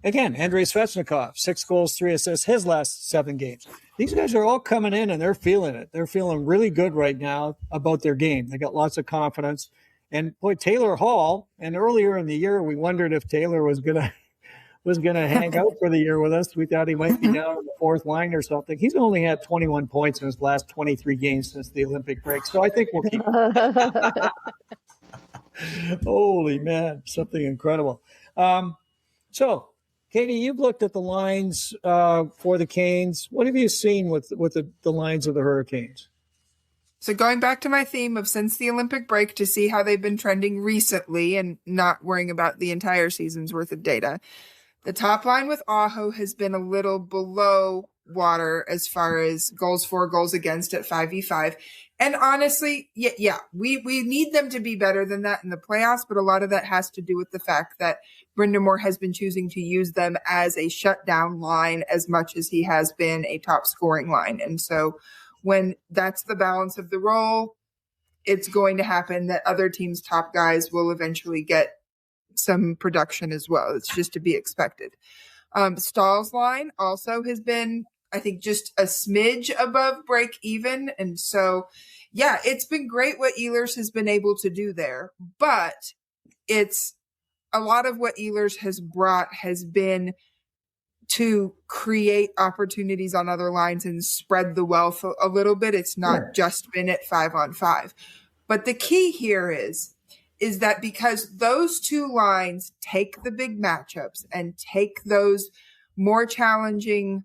Again, Andrei Svechnikov, 6 goals, 3 assists his last 7 games. These guys are all coming in and they're feeling it. They're feeling really good right now about their game. They got lots of confidence. And boy, Taylor Hall, and earlier in the year, we wondered if Taylor was going to hang out for the year with us. We thought he might be down on the 4th line or something. He's only had 21 points in his last 23 games since the Olympic break. So I think we'll keep Holy man, something incredible. So, Katie, you've looked at the lines for the Canes. What have you seen with the lines of the Hurricanes? So going back to my theme of since the Olympic break to see how they've been trending recently and not worrying about the entire season's worth of data, the top line with Aho has been a little below water as far as goals for, goals against at 5v5. And honestly, we need them to be better than that in the playoffs, but a lot of that has to do with the fact that Brandon Moore has been choosing to use them as a shutdown line as much as he has been a top scoring line. And so when that's the balance of the role, it's going to happen that other teams' top guys will eventually get some production as well. It's just to be expected. Stahl's line also has been, I think, just a smidge above break even. And so, yeah, it's been great what Ehlers has been able to do there. But it's a lot of what Ehlers has brought has been to create opportunities on other lines and spread the wealth a little bit. It's not just been at 5-on-5. But the key here is that because those two lines take the big matchups and take those more challenging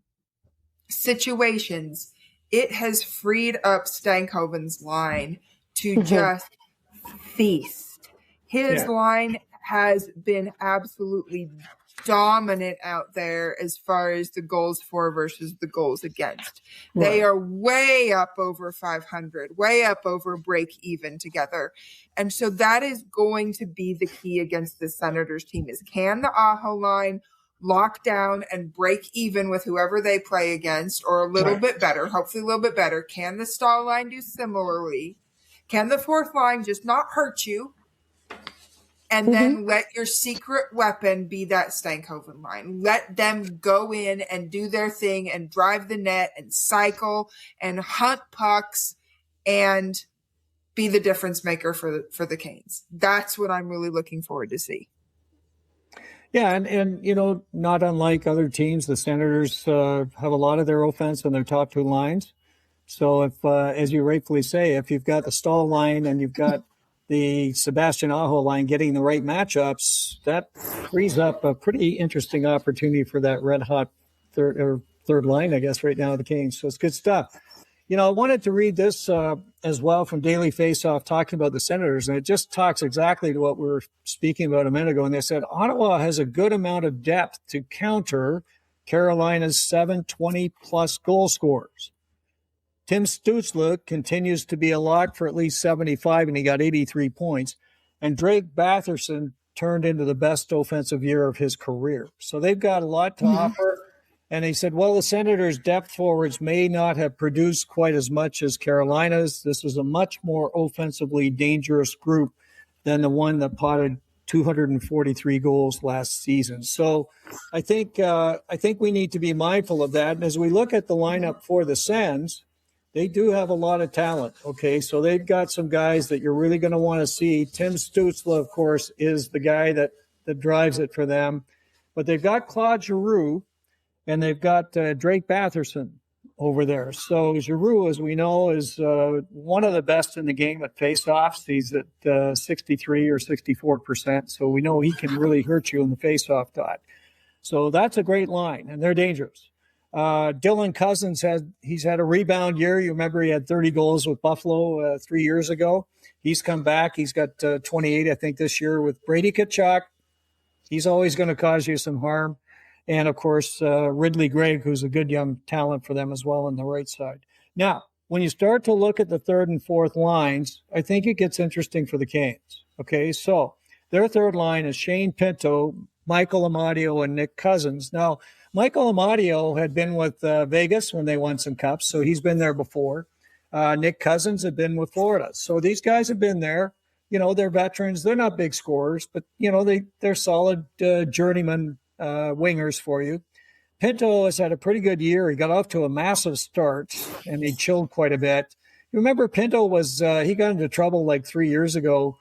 situations, it has freed up Stankoven's line to just feast. His line has been absolutely dominant out there as far as the goals for versus the goals against. They are way up over 500, way up over break even together. And so that is going to be the key against the Senators team is, can the Aho line lock down and break even with whoever they play against, or a little bit better, hopefully a little bit better? Can the Stahl line do similarly? Can the fourth line just not hurt you? And then let your secret weapon be that Stankoven line. Let them go in and do their thing and drive the net and cycle and hunt pucks and be the difference maker for the Canes. That's what I'm really looking forward to see. Yeah, and you know, not unlike other teams, the Senators have a lot of their offense on their top two lines. So if, as you rightfully say, if you've got the Stahl line and you've got the Sebastian Aho line getting the right matchups, that frees up a pretty interesting opportunity for that red-hot third line, I guess, right now, the Canes. So it's good stuff. You know, I wanted to read this as well from Daily Faceoff talking about the Senators, and it just talks exactly to what we were speaking about a minute ago. And they said, Ottawa has a good amount of depth to counter Carolina's 720-plus goal scorers. Tim Stützle continues to be a lock for at least 75, and he got 83 points. And Drake Batherson turned into the best offensive year of his career. So they've got a lot to offer. And he said, well, the Senators' depth forwards may not have produced quite as much as Carolina's. This is a much more offensively dangerous group than the one that potted 243 goals last season. So I think we need to be mindful of that. And as we look at the lineup for the Sens, they do have a lot of talent, okay? So they've got some guys that you're really going to want to see. Tim Stützle, of course, is the guy that drives it for them. But they've got Claude Giroux, and they've got Drake Batherson over there. So Giroux, as we know, is one of the best in the game at faceoffs. He's at 63 or 64%. So we know he can really hurt you in the faceoff dot. So that's a great line, and they're dangerous. Dylan Cousins he's had a rebound year. You remember he had 30 goals with Buffalo 3 years ago. He's come back. He's got 28, I think, this year with Brady Tkachuk. He's always going to cause you some harm. And, of course, Ridley Gregg, who's a good young talent for them as well on the right side. Now, when you start to look at the third and fourth lines, I think it gets interesting for the Canes. Okay, so their third line is Shane Pinto, Michael Amadio, and Nick Cousins. Now, Michael Amadio had been with Vegas when they won some cups, so he's been there before. Nick Cousins had been with Florida. So these guys have been there. You know, they're veterans. They're not big scorers, but, you know, they're solid journeyman wingers for you. Pinto has had a pretty good year. He got off to a massive start, and he chilled quite a bit. You remember Pinto was he got into trouble like 3 years ago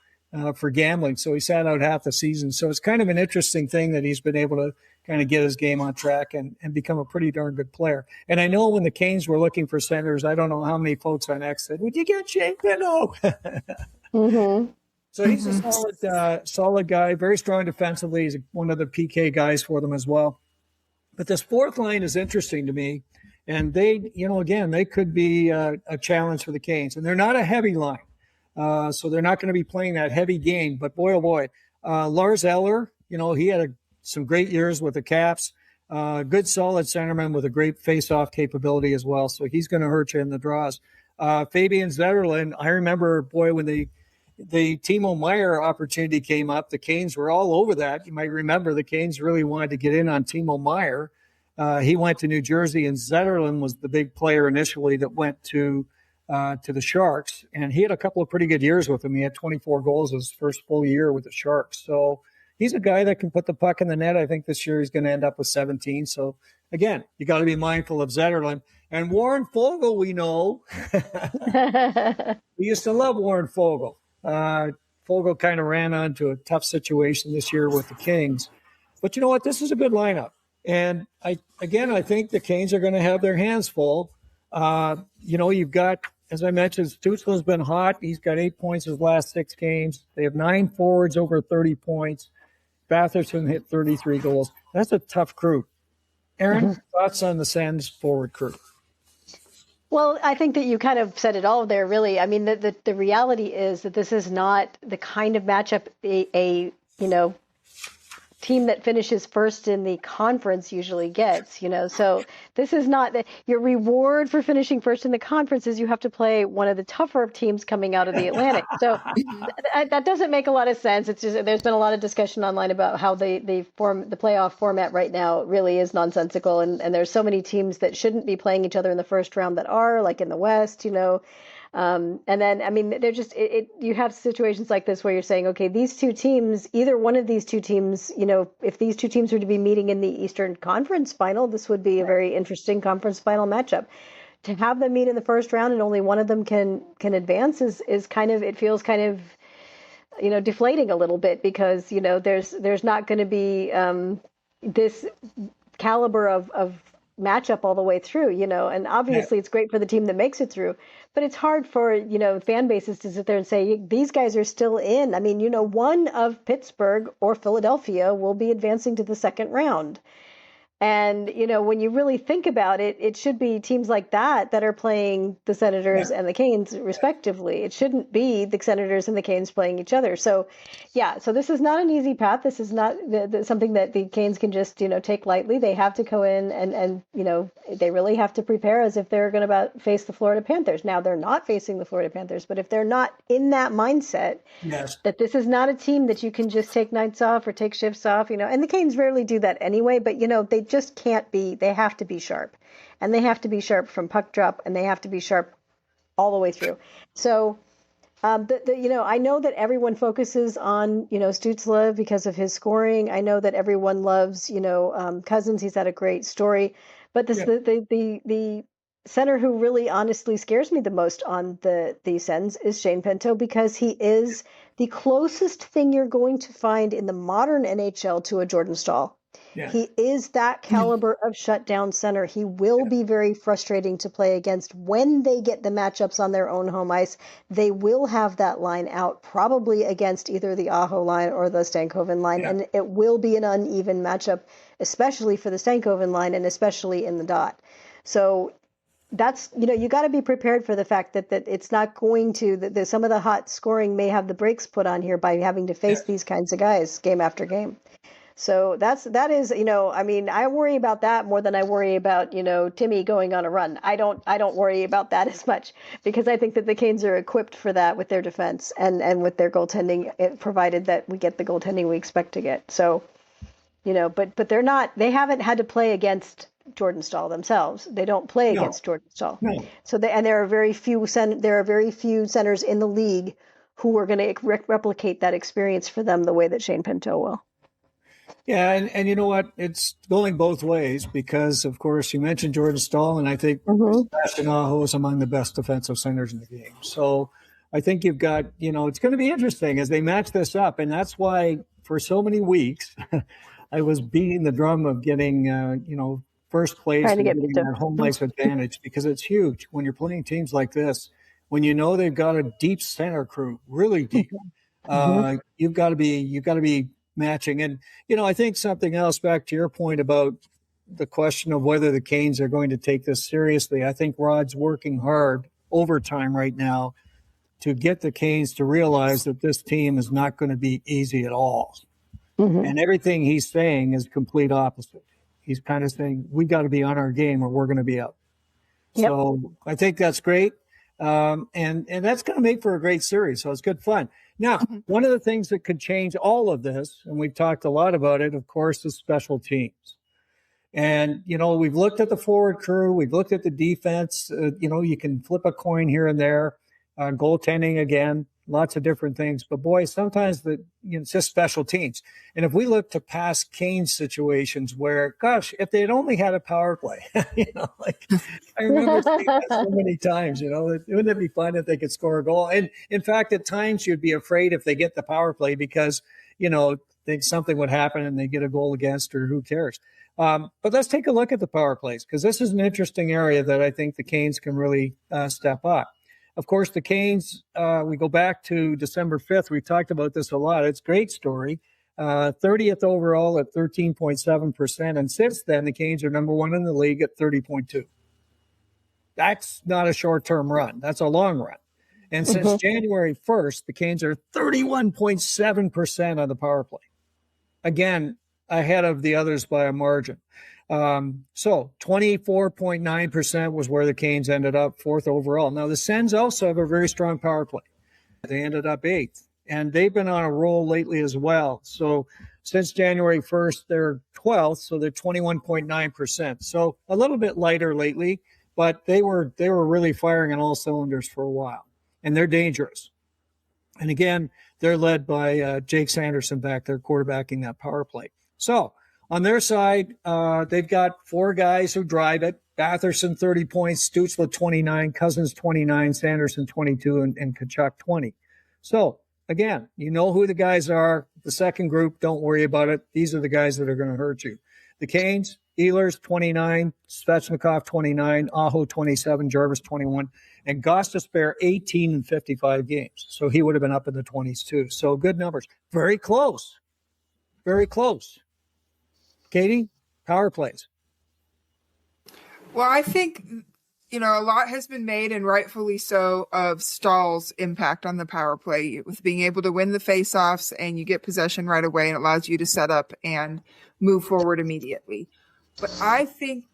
for gambling, so he sat out half the season. So it's kind of an interesting thing that he's been able to kind of get his game on track and become a pretty darn good player. And I know when the Canes were looking for centers, I don't know how many folks on X said, would you get Shane Pinto? So he's a solid guy, very strong defensively. He's one of the PK guys for them as well. But this fourth line is interesting to me. And they, you know, again, they could be a challenge for the Canes. And they're not a heavy line. So they're not going to be playing that heavy game. But boy, oh boy, Lars Eller, you know, he had some great years with the Caps. Good, solid centerman with a great face-off capability as well. So he's going to hurt you in the draws. Fabian Zetterlund, I remember, boy, when the Timo Meier opportunity came up, the Canes were all over that. You might remember the Canes really wanted to get in on Timo Meier. He went to New Jersey, and Zetterlund was the big player initially that went to the Sharks. And he had a couple of pretty good years with them. He had 24 goals his first full year with the Sharks. So he's a guy that can put the puck in the net. I think this year he's going to end up with 17. So, again, you got to be mindful of Zetterlund. And Warren Foegele, we know. We used to love Warren Foegele. Fogle kind of ran onto a tough situation this year with the Kings. But you know what? This is a good lineup. And I think the Canes are going to have their hands full. You've got, as I mentioned, Stützle's been hot. He's got 8 points his last 6 games. They have 9 forwards over 30 points. Batherson hit 33 goals. That's a tough crew. Aaron, thoughts on the Sens forward crew? Well, I think that you kind of said it all there, really. I mean, the reality is that this is not the kind of matchup a team that finishes first in the conference usually gets, so this is not your reward for finishing first in the conference is you have to play one of the tougher teams coming out of the Atlantic. So that doesn't make a lot of sense. It's just, there's been a lot of discussion online about how the playoff format right now really is nonsensical. And there's so many teams that shouldn't be playing each other in the first round that are, like in the West, and then, I mean, they're just, you have situations like this where you're saying, okay, these two teams, either one of these two teams, if these two teams were to be meeting in the Eastern Conference final, this would be a very interesting conference final matchup. To have them meet in the first round and only one of them can advance is kind of, it feels kind of, deflating a little bit because, there's not going to be this caliber of matchup all the way through, and obviously it's great for the team that makes it through, but it's hard for, fan bases to sit there and say, these guys are still in. I mean, one of Pittsburgh or Philadelphia will be advancing to the second round. And, when you really think about it, it should be teams like that are playing the Senators and the Canes respectively. It shouldn't be the Senators and the Canes playing each other. So, so this is not an easy path. This is not something that the Canes can just, take lightly. They have to go in and they really have to prepare as if they're going to face the Florida Panthers. Now, they're not facing the Florida Panthers, but if they're not in that mindset, that this is not a team that you can just take nights off or take shifts off, and the Canes rarely do that anyway, but, they just can't be, they have to be sharp, and they have to be sharp from puck drop, and they have to be sharp all the way through. So, I know that everyone focuses on, Stützle because of his scoring. I know that everyone loves, Cousins. He's had a great story, but the center who really honestly scares me the most on the Sens is Shane Pinto, because he is the closest thing you're going to find in the modern NHL to a Jordan Staal. Yeah. He is that caliber of shutdown center. He will be very frustrating to play against when they get the matchups on their own home ice. They will have that line out, probably against either the Aho line or the Stankoven line, and it will be an uneven matchup, especially for the Stankoven line and especially in the dot. So that's, you got to be prepared for the fact that it's not going to, that some of the hot scoring may have the brakes put on here by having to face these kinds of guys game after game. So that is, I worry about that more than I worry about, Timmy going on a run. I don't worry about that as much, because I think that the Canes are equipped for that with their defense and with their goaltending, provided that we get the goaltending we expect to get. So, but they haven't had to play against Jordan Staal themselves. They don't play against Jordan Staal. No. So there are very few centers in the league who are going to replicate that experience for them the way that Shane Pinto will. Yeah, and you know what? It's going both ways because, of course, you mentioned Jordan Staal, and I think Sebastian Aho is among the best defensive centers in the game. So I think you've got, it's going to be interesting as they match this up. And that's why for so many weeks I was beating the drum of getting, first place and getting that home ice advantage, because it's huge when you're playing teams like this. When they've got a deep center crew, really deep, you've got to be matching. And, I think something else, back to your point about the question of whether the Canes are going to take this seriously. I think Rod's working hard overtime right now to get the Canes to realize that this team is not going to be easy at all. And everything he's saying is complete opposite. He's kind of saying, we got to be on our game or we're going to be out. Yep. So I think that's great. And that's going to make for a great series. So it's good fun. Now, one of the things that could change all of this, and we've talked a lot about it, of course, is special teams. And, we've looked at the forward crew. We've looked at the defense. You can flip a coin here and there. Goaltending again. lots of different things. But boy, sometimes it's just special teams. And if we look to past Canes situations where, gosh, if they'd only had a power play, like I remember seeing that so many times, wouldn't it be fun if they could score a goal? And in fact, at times you'd be afraid if they get the power play because, think something would happen and they get a goal against, or who cares? But let's take a look at the power plays, because this is an interesting area that I think the Canes can really step up. Of course, the Canes, we go back to December 5th. We've talked about this a lot. It's a great story. 30th overall at 13.7%. And since then, the Canes are number one in the league at 30.2. That's not a short-term run. That's a long run. And since January 1st, the Canes are 31.7% on the power play. Again, ahead of the others by a margin. So 24.9% was where the Canes ended up, fourth overall. Now, the Sens also have a very strong power play. They ended up eighth, and they've been on a roll lately as well. So since January 1st, they're 12th, so they're 21.9%. So a little bit lighter lately, but they were really firing on all cylinders for a while, and they're dangerous. And again, they're led by Jake Sanderson back there quarterbacking that power play. So on their side, they've got four guys who drive it. Batherson, 30 points, Stützle, 29, Cousins, 29, Sanderson, 22, and Tkachuk, 20. So, again, you know who the guys are. The second group, don't worry about it. These are the guys that are going to hurt you. The Canes, Ehlers, 29, Svechnikov, 29, Aho, 27, Jarvis, 21, and Gostisbehere, 18 in 55 games. So he would have been up in the 20s too. So good numbers. Very close. Very close. Katie, power plays. Well, I think, a lot has been made, and rightfully so, of Stahl's impact on the power play with being able to win the faceoffs, and you get possession right away, and it allows you to set up and move forward immediately. But I think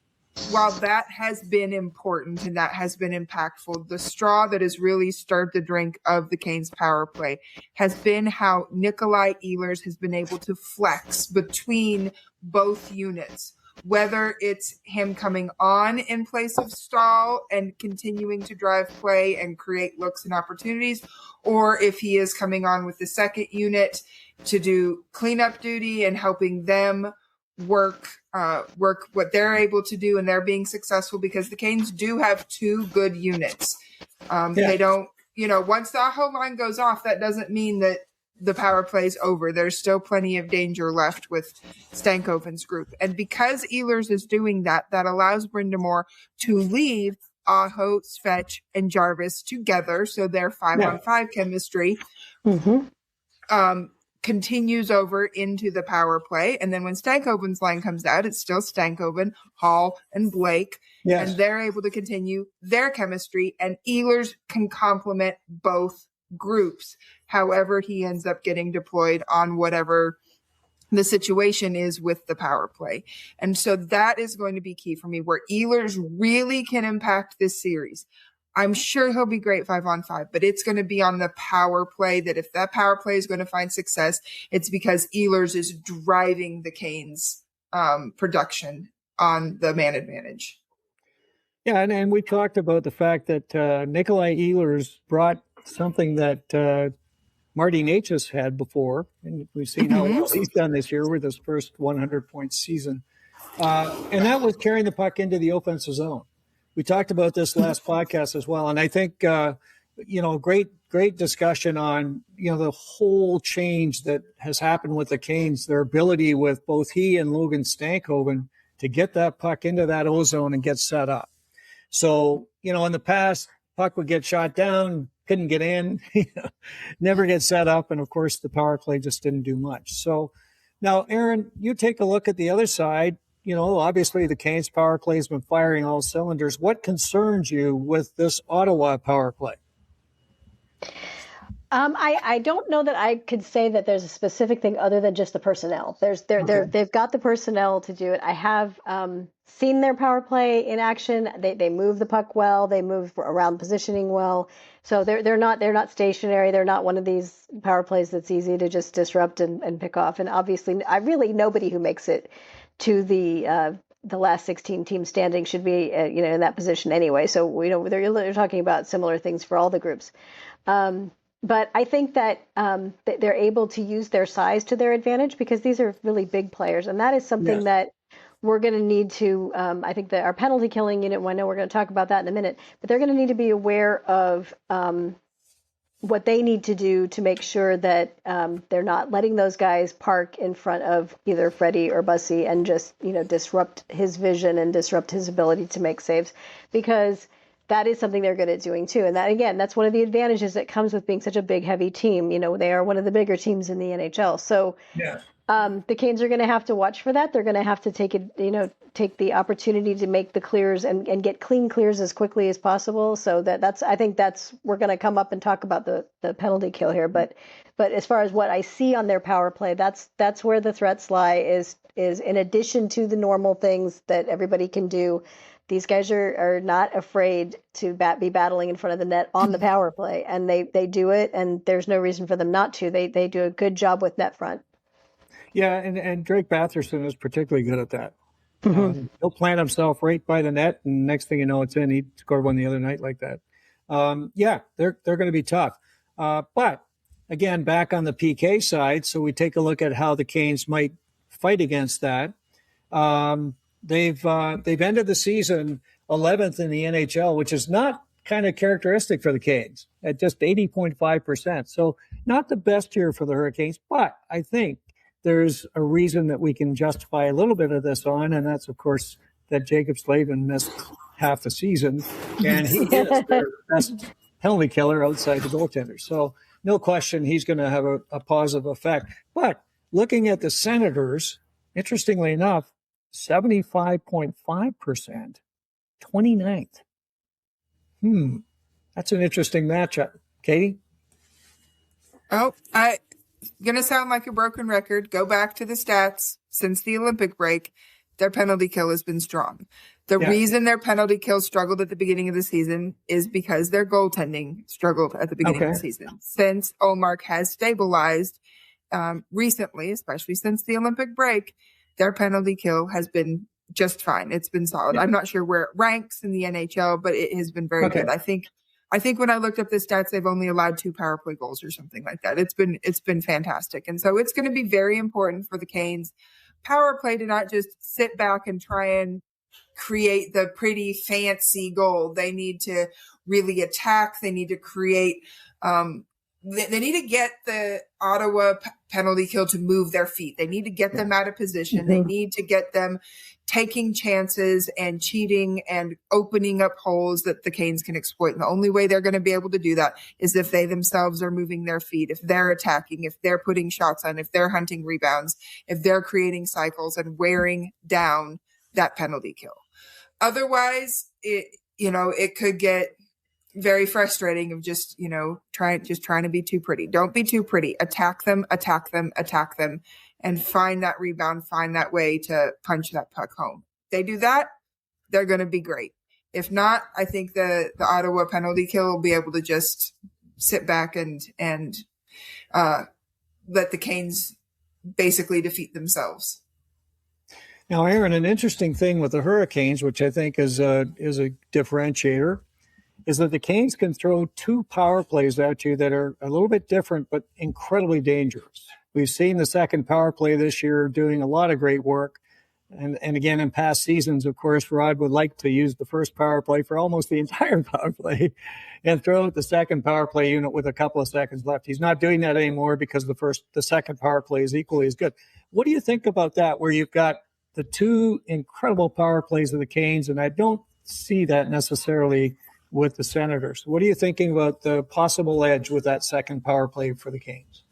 while that has been important and that has been impactful, the straw that has really stirred the drink of the Canes power play has been how Nikolai Ehlers has been able to flex between both units, whether it's him coming on in place of Stahl and continuing to drive play and create looks and opportunities, or if he is coming on with the second unit to do cleanup duty and helping them work what they're able to do, and they're being successful because the Canes do have two good units. They don't, once the Aho line goes off, that doesn't mean that the power play is over. There's still plenty of danger left with Stankoven's group. And because Ehlers is doing that, that allows Brind'Amour to leave Aho, Svech, and Jarvis together. So their 5-on-5 chemistry continues over into the power play. And then when Stankoven's line comes out, it's still Stankoven, Hall, and Blake. Yes. And they're able to continue their chemistry, and Ehlers can complement both groups, however he ends up getting deployed on whatever the situation is with the power play. And so that is going to be key for me, where Ehlers really can impact this series. I'm sure he'll be great 5-on-5, but it's going to be on the power play, that if that power play is going to find success, it's because Ehlers is driving the Canes production on the man advantage. Yeah, and we talked about the fact that Nikolai Ehlers brought something that Marty Necas had before, and we've seen how well he's done this year with his first 100-point season. And that was carrying the puck into the offensive zone. We talked about this last podcast as well, and I think great discussion on the whole change that has happened with the Canes, their ability with both he and Logan Stankoven to get that puck into that O-zone and get set up. So, in the past, puck would get shot down, couldn't get in, never get set up, and of course the power play just didn't do much. So now, Aaron, you take a look at the other side. Obviously the Canes power play has been firing all cylinders. What concerns you with this Ottawa power play? I don't know that I could say that there's a specific thing other than just the personnel. They've got the personnel to do it. I have seen their power play in action. They move the puck well. They move around positioning well. So they're not stationary. They're not one of these power plays that's easy to just disrupt and pick off. And obviously, nobody who makes it to the last 16 team standing should be in that position anyway. So they're talking about similar things for all the groups. But I think that they're able to use their size to their advantage because these are really big players. And that is something that we're going to need to, I think that our penalty killing unit, I know we're going to talk about that in a minute, but they're going to need to be aware of what they need to do to make sure that they're not letting those guys park in front of either Freddie or Bussi and just, disrupt his vision and disrupt his ability to make saves, because that is something they're good at doing too. And that, again, that's one of the advantages that comes with being such a big, heavy team. They are one of the bigger teams in the NHL. So the Canes are going to have to watch for that. They're going to have to take the opportunity to make the clears and get clean clears as quickly as possible. So we're going to come up and talk about the penalty kill here. But as far as what I see on their power play, that's where the threats lie, is in addition to the normal things that everybody can do. These guys are not afraid to be battling in front of the net on the power play, and they do it, and there's no reason for them not to. They do a good job with net front. Yeah, and Drake Batherson is particularly good at that. He'll plant himself right by the net, and next thing you know, it's in. He scored one the other night like that. They're going to be tough. But again, back on the PK side, so we take a look at how the Canes might fight against that. They've ended the season 11th in the NHL, which is not kind of characteristic for the Canes, at just 80.5%. So not the best year for the Hurricanes, but I think there's a reason that we can justify a little bit of this on, and that's, of course, that Jacob Slavin missed half the season, and he is their best penalty killer outside the goaltender. So no question he's going to have a positive effect. But looking at the Senators, interestingly enough, 75.5%, 29th. That's an interesting matchup. Katie? Oh, I'm going to sound like a broken record. Go back to the stats. Since the Olympic break, their penalty kill has been strong. The reason their penalty kill struggled at the beginning of the season is because their goaltending struggled at the beginning of the season. Since Ullmark has stabilized recently, especially since the Olympic break, their penalty kill has been just fine. It's been solid. I'm not sure where it ranks in the NHL, but it has been very good. I think when I looked up the stats, they've only allowed 2 power play goals or something like that. It's been fantastic. And so it's going to be very important for the Canes power play to not just sit back and try and create the pretty fancy goal. They need to really attack. They need to create, they need to get the Ottawa penalty kill to move their feet. They need to get them out of position. They need to get them taking chances and cheating and opening up holes that the Canes can exploit. And the only way they're going to be able to do that is if they themselves are moving their feet, if they're attacking, if they're putting shots on, if they're hunting rebounds, if they're creating cycles and wearing down that penalty kill. Otherwise, it could get very frustrating of just trying to be too pretty. Don't be too pretty. Attack them, and find that rebound, find that way to punch that puck home. They do that, they're going to be great. If not, I think the Ottawa penalty kill will be able to just sit back and let the Canes basically defeat themselves. Now, Aaron, an interesting thing with the Hurricanes, which I think is a differentiator, is that the Canes can throw 2 power plays at you that are a little bit different but incredibly dangerous. We've seen the second power play this year doing a lot of great work. And again, in past seasons, of course, Rod would like to use the first power play for almost the entire power play and throw out the second power play unit with a couple of seconds left. He's not doing that anymore because the second power play is equally as good. What do you think about that, where you've got the 2 incredible power plays of the Canes, and I don't see that necessarily with the Senators? What are you thinking about the possible edge with that second power play for the Canes?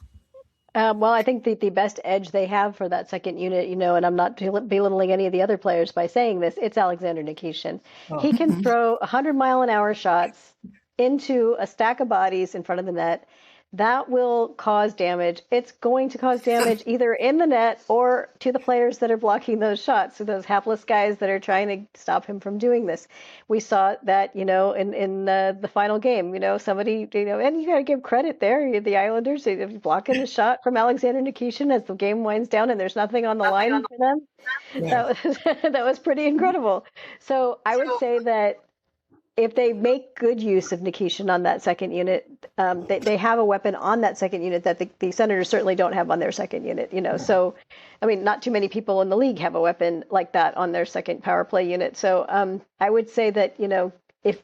Well, I think the best edge they have for that second unit, and I'm not belittling any of the other players by saying this, it's Alexander Nikishin. He can throw 100-mile-an-hour shots into a stack of bodies in front of the net. That will cause damage. It's going to cause damage either in the net or to the players that are blocking those shots, so those hapless guys that are trying to stop him from doing this. We saw that, in the final game, somebody, and you got to give credit there. The Islanders, blocking the shot from Alexander Nikishin as the game winds down and there's nothing on the line for them. Yeah. That was pretty incredible. So I would say that if they make good use of Nikishin on that second unit, they have a weapon on that second unit that the Senators certainly don't have on their second unit. So, I mean, not too many people in the league have a weapon like that on their second power play unit. So, I would say that if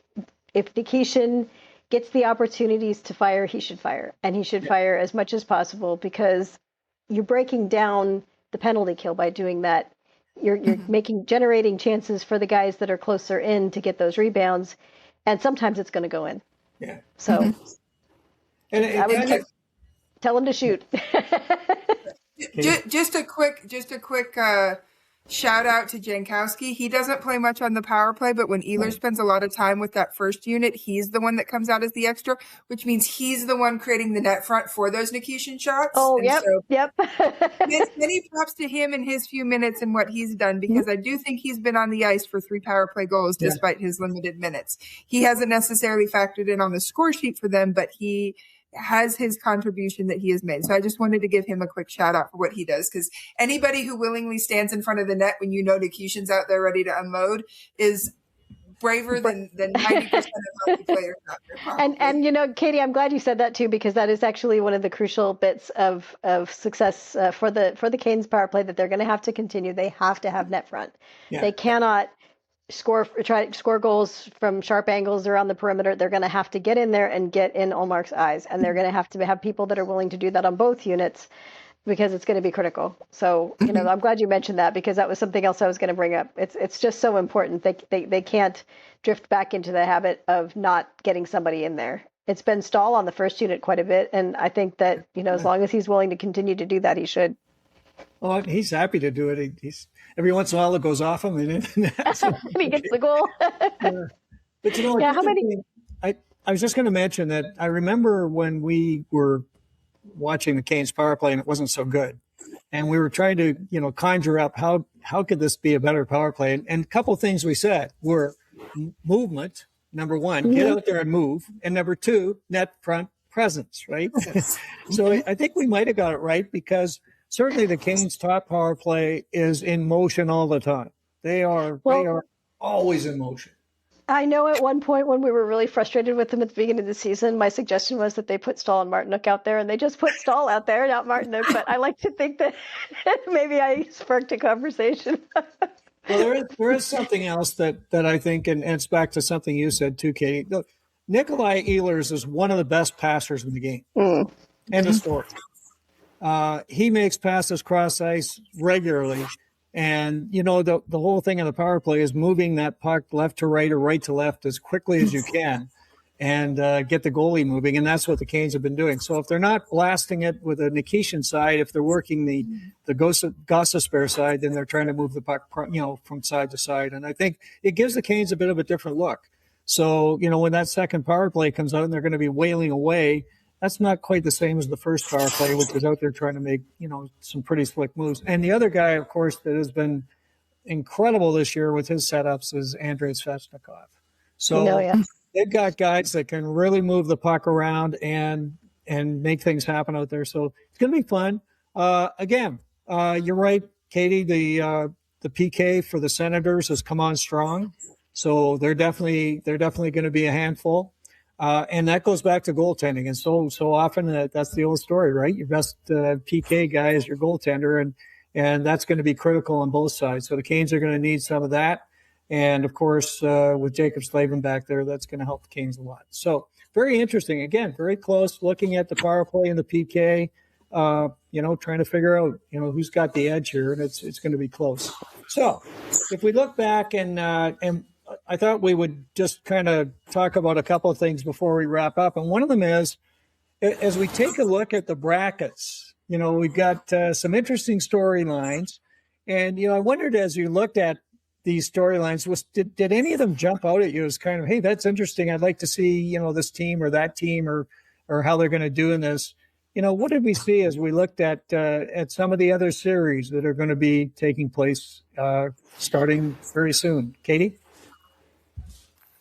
Nikishin gets the opportunities to fire, he should fire, and he should fire as much as possible, because you're breaking down the penalty kill by doing that. You're generating chances for the guys that are closer in to get those rebounds, and sometimes it's going to go in. Yeah. So, and I would tell him to shoot. Just a quick shout out to Jankowski. He doesn't play much on the power play, but when Ehlers spends a lot of time with that first unit, he's the one that comes out as the extra, which means he's the one creating the net front for those Nikishin shots. Oh, yep. Many props to him in his few minutes and what he's done, because I do think he's been on the ice for 3 power play goals despite his limited minutes. He hasn't necessarily factored in on the score sheet for them, but he has his contribution that he has made. So I just wanted to give him a quick shout out for what he does, because anybody who willingly stands in front of the net when Nikishin's out there ready to unload is braver than 90% of hockey players out there. And Katie, I'm glad you said that too, because that is actually one of the crucial bits of success for the Canes power play that they're going to have to continue. They have to have net front. Yeah. They cannot try to score goals from sharp angles around the perimeter. They're going to have to get in there and get in Ullmark's eyes, and they're going to have people that are willing to do that on both units, because it's going to be critical. So, I'm glad you mentioned that, because that was something else I was going to bring up. It's just so important. They can't drift back into the habit of not getting somebody in there. It's been Stahl on the first unit quite a bit, and I think that, as long as he's willing to continue to do that, he should. Well, he's happy to do it. He's every once in a while it goes off him, and he gets the goal. But how many? I was just going to mention that I remember when we were watching the Canes power play and it wasn't so good, and we were trying to conjure up how could this be a better power play, and a couple of things we said were movement. Number one, get out there and move, and number two, net front presence. Right. So I think we might have got it right, because certainly the Canes' top power play is in motion all the time. They are always in motion. I know at one point when we were really frustrated with them at the beginning of the season, my suggestion was that they put Stahl and Martinook out there, and they just put Stahl out there, not Martinook. But I like to think that maybe I sparked a conversation. Well, there is something else that I think, and it's back to something you said too, Katie. Look, Nikolai Ehlers is one of the best passers in the game. End of story. He makes passes cross ice regularly. And, the whole thing on the power play is moving that puck left to right or right to left as quickly as you can and get the goalie moving. And that's what the Canes have been doing. So if they're not blasting it with a Nikishin side, if they're working the Gostisbehere side, then they're trying to move the puck, from side to side. And I think it gives the Canes a bit of a different look. So, when that second power play comes out and they're going to be wailing away, that's not quite the same as the first power play, which is out there trying to make, some pretty slick moves. And the other guy, of course, that has been incredible this year with his setups is Andrei Svechnikov. So they've got guys that can really move the puck around and make things happen out there. So it's going to be fun. Again, you're right, Katie, the PK for the Senators has come on strong. So they're definitely going to be a handful. And that goes back to goaltending. And so often that's the old story, right? Your best PK guy is your goaltender, and that's going to be critical on both sides. So the Canes are going to need some of that. And, of course, with Jacob Slavin back there, that's going to help the Canes a lot. So very interesting. Again, very close, looking at the power play and the PK, trying to figure out, who's got the edge here, and it's going to be close. So if we look back and I thought we would just kind of talk about a couple of things before we wrap up. And one of them is, as we take a look at the brackets, we've got some interesting storylines. And, I wondered as you looked at these storylines, did any of them jump out at you as kind of, hey, that's interesting. I'd like to see, this team or that team or how they're going to do in this. What did we see as we looked at some of the other series that are going to be taking place starting very soon? Katie?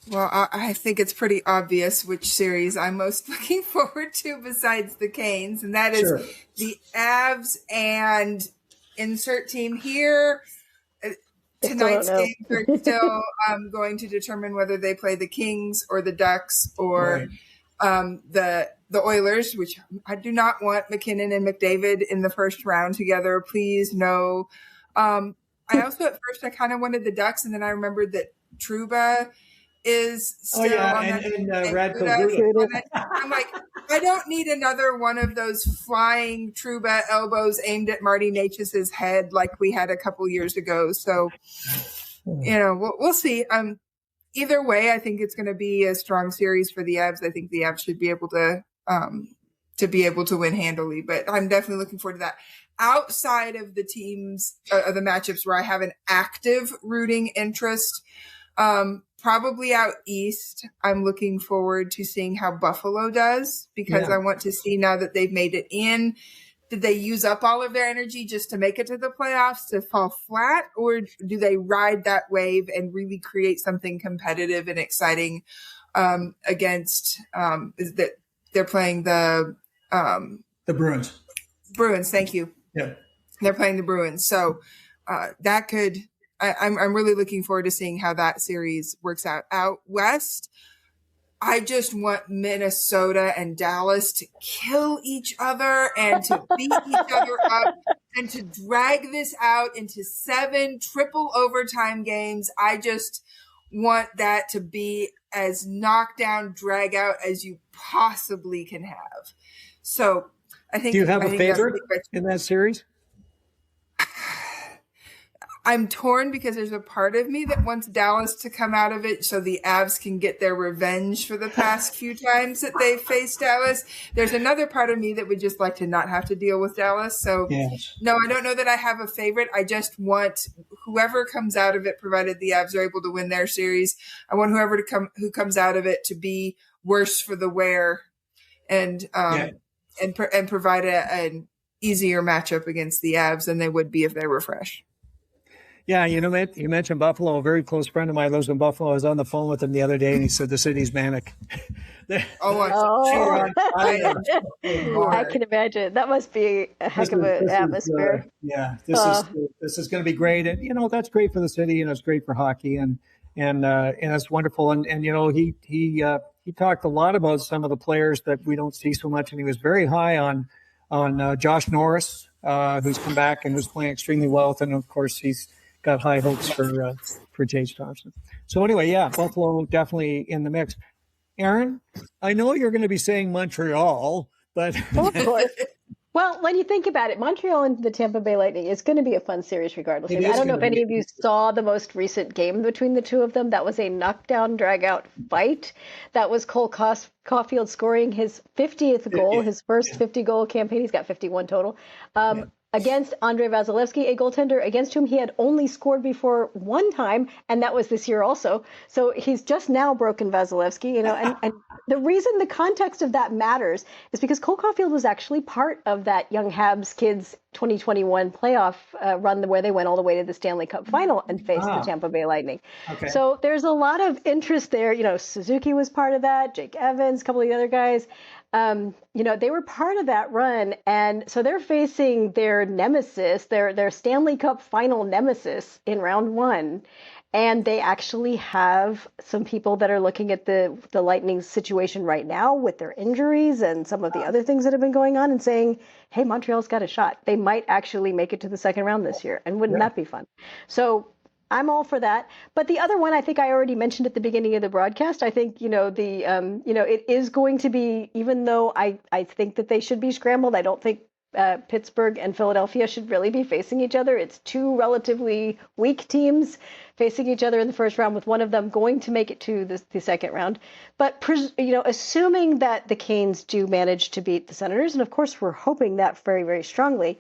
Well, I think it's pretty obvious which series I'm most looking forward to besides the Canes, and that is the Avs and insert team here. tonight's games are still going to determine whether they play the Kings or the Ducks or the Oilers, which I do not want McKinnon and McDavid in the first round together. Please, no. I also, at first, I kind of wanted the Ducks, and then I remembered that Trouba is still on that. I'm like, I don't need another one of those flying Trouba elbows aimed at Marty Necas's head like we had a couple years ago. So, we'll see. Either way, I think it's going to be a strong series for the Avs. I think the Avs should be able to win handily, but I'm definitely looking forward to that. Outside of the teams, of the matchups where I have an active rooting interest, probably out east, I'm looking forward to seeing how Buffalo does, because I want to see, now that they've made it in, did they use up all of their energy just to make it to the playoffs to fall flat, or do they ride that wave and really create something competitive and exciting against is that they're playing the Bruins. Bruins, thank you. Yeah. They're playing the Bruins. So that could I'm really looking forward to seeing how that series works out. Out west, I just want Minnesota and Dallas to kill each other and to beat each other up and to drag this out into 7 triple overtime games. I just want that to be as knockdown, drag out as you possibly can have. So I think. Do you have a favorite in that series? I'm torn because there's a part of me that wants Dallas to come out of it so the Avs can get their revenge for the past few times that they've faced Dallas. There's another part of me that would just like to not have to deal with Dallas. So no, I don't know that I have a favorite. I just want whoever comes out of it, provided the Avs are able to win their series. I want who comes out of it to be worse for the wear and provide an easier matchup against the Avs than they would be if they were fresh. Yeah, you mentioned Buffalo. A very close friend of mine lives in Buffalo. I was on the phone with him the other day, and he said the city's manic. I can imagine. That must be a heck of an atmosphere. This is going to be great, and that's great for the city, and it's great for hockey, and it's wonderful. And he talked a lot about some of the players that we don't see so much, and he was very high on Josh Norris, who's come back and who's playing extremely well, and of course he's got high hopes for Tage Thompson. So anyway, Buffalo definitely in the mix. Aaron, I know you're going to be saying Montreal, but of course. Well, when you think about it, Montreal and the Tampa Bay Lightning is going to be a fun series regardless. I don't know if any of you saw the most recent game between the two of them. That was a knockdown, drag-out fight. That was Cole Caulfield scoring his 50th goal, his first 50-goal campaign. He's got 51 total. Against Andrei Vasilevsky, a goaltender against whom he had only scored before one time, and that was this year also. So he's just now broken Vasilevsky, and the reason the context of that matters is because Cole Caulfield was actually part of that Young Habs Kids 2021 playoff run where they went all the way to the Stanley Cup final and faced the Tampa Bay Lightning. Okay. So there's a lot of interest there. Suzuki was part of that, Jake Evans, a couple of the other guys. They were part of that run, and so they're facing their nemesis, their Stanley Cup final nemesis in round 1. And they actually have some people that are looking at the Lightning's situation right now with their injuries and some of the other things that have been going on and saying, hey, Montreal's got a shot. They might actually make it to the second round this year. And wouldn't that be fun? So I'm all for that. But the other one, I think I already mentioned at the beginning of the broadcast. I think, it is going to be, even though I think that they should be scrambled, I don't think Pittsburgh and Philadelphia should really be facing each other. It's two relatively weak teams facing each other in the first round, with one of them going to make it to the second round. But, assuming that the Canes do manage to beat the Senators, and of course we're hoping that very, very strongly,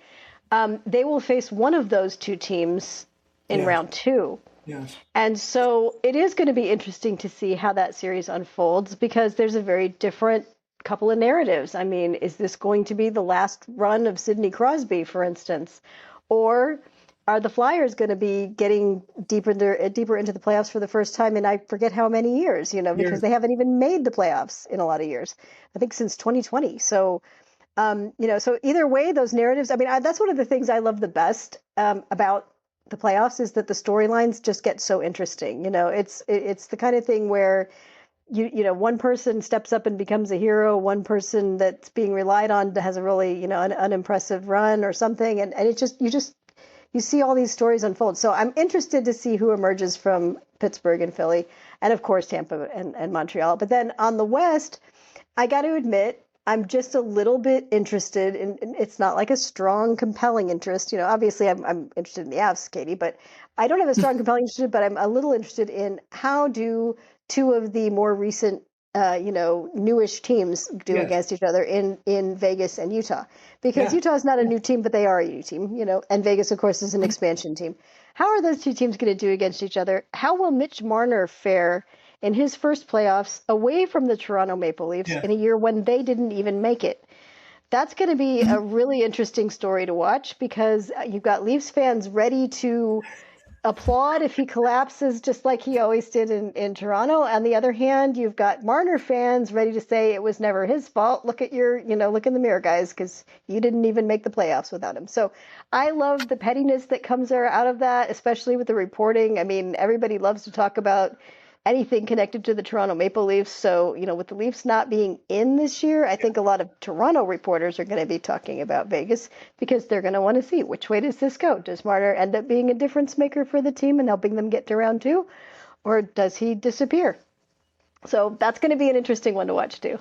they will face one of those two teams in round 2. Yes. And so it is going to be interesting to see how that series unfolds, because there's a very different couple of narratives. I mean, is this going to be the last run of Sidney Crosby, for instance? Or are the Flyers going to be getting deeper into the playoffs for the first time in I forget how many years, because they haven't even made the playoffs in a lot of years, I think since 2020. So, so either way, those narratives, I mean, that's one of the things I love the best about the playoffs is that the storylines just get so interesting. It's the kind of thing where one person steps up and becomes a hero, one person that's being relied on has a really, an unimpressive run or something. And it just, you see all these stories unfold. So I'm interested to see who emerges from Pittsburgh and Philly, and of course, Tampa and Montreal. But then on the West, I got to admit, I'm just a little bit interested in, it's not like a strong, compelling interest. Obviously I'm interested in the Avs, Katie, but I don't have a strong, compelling interest, but I'm a little interested in how do two of the more recent, newish teams do against each other in Vegas and Utah, because Utah is not a new team, but they are a new team, and Vegas, of course, is an expansion team. How are those two teams going to do against each other? How will Mitch Marner fare in his first playoffs away from the Toronto Maple Leafs in a year when they didn't even make it? That's going to be a really interesting story to watch, because you've got Leafs fans ready to applaud if he collapses just like he always did in Toronto. On the other hand, you've got Marner fans ready to say it was never his fault. Look at look in the mirror, guys, because you didn't even make the playoffs without him. So I love the pettiness that comes out of that, especially with the reporting. I mean, everybody loves to talk about anything connected to the Toronto Maple Leafs. So, with the Leafs not being in this year, I think a lot of Toronto reporters are going to be talking about Vegas, because they're going to want to see which way does this go. Does Marner end up being a difference maker for the team and helping them get to round two, or does he disappear? So that's going to be an interesting one to watch too.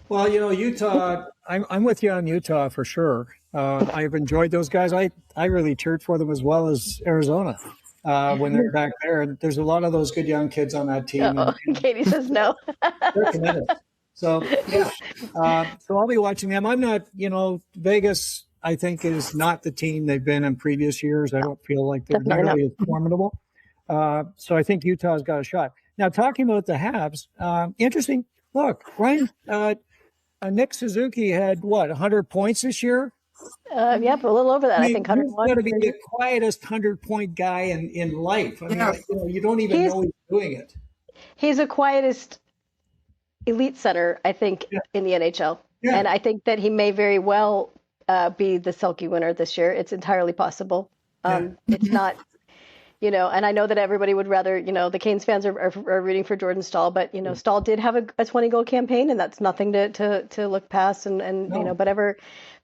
Well, Utah, I'm with you on Utah for sure. I've enjoyed those guys. I really cheered for them as well as Arizona. When they're back there. And there's a lot of those good young kids on that team. And Katie says no. They're committed. So, so I'll be watching them. I'm not, Vegas, I think, is not the team they've been in previous years. I don't feel like they're nearly as formidable. So I think Utah's got a shot. Now, talking about the Habs, interesting. Look, Ryan, Nick Suzuki had, 100 points this year? Yep, a little over that. I think 101. He's going to be the quietest 100-point guy in life. I mean, you don't even know he's doing it. He's the quietest elite center, I think, in the NHL. Yeah. And I think that he may very well be the Selke winner this year. It's entirely possible. It's not, and I know that everybody would rather, the Canes fans are rooting for Jordan Staal, but, Staal did have a 20-goal campaign, and that's nothing to look past and whatever.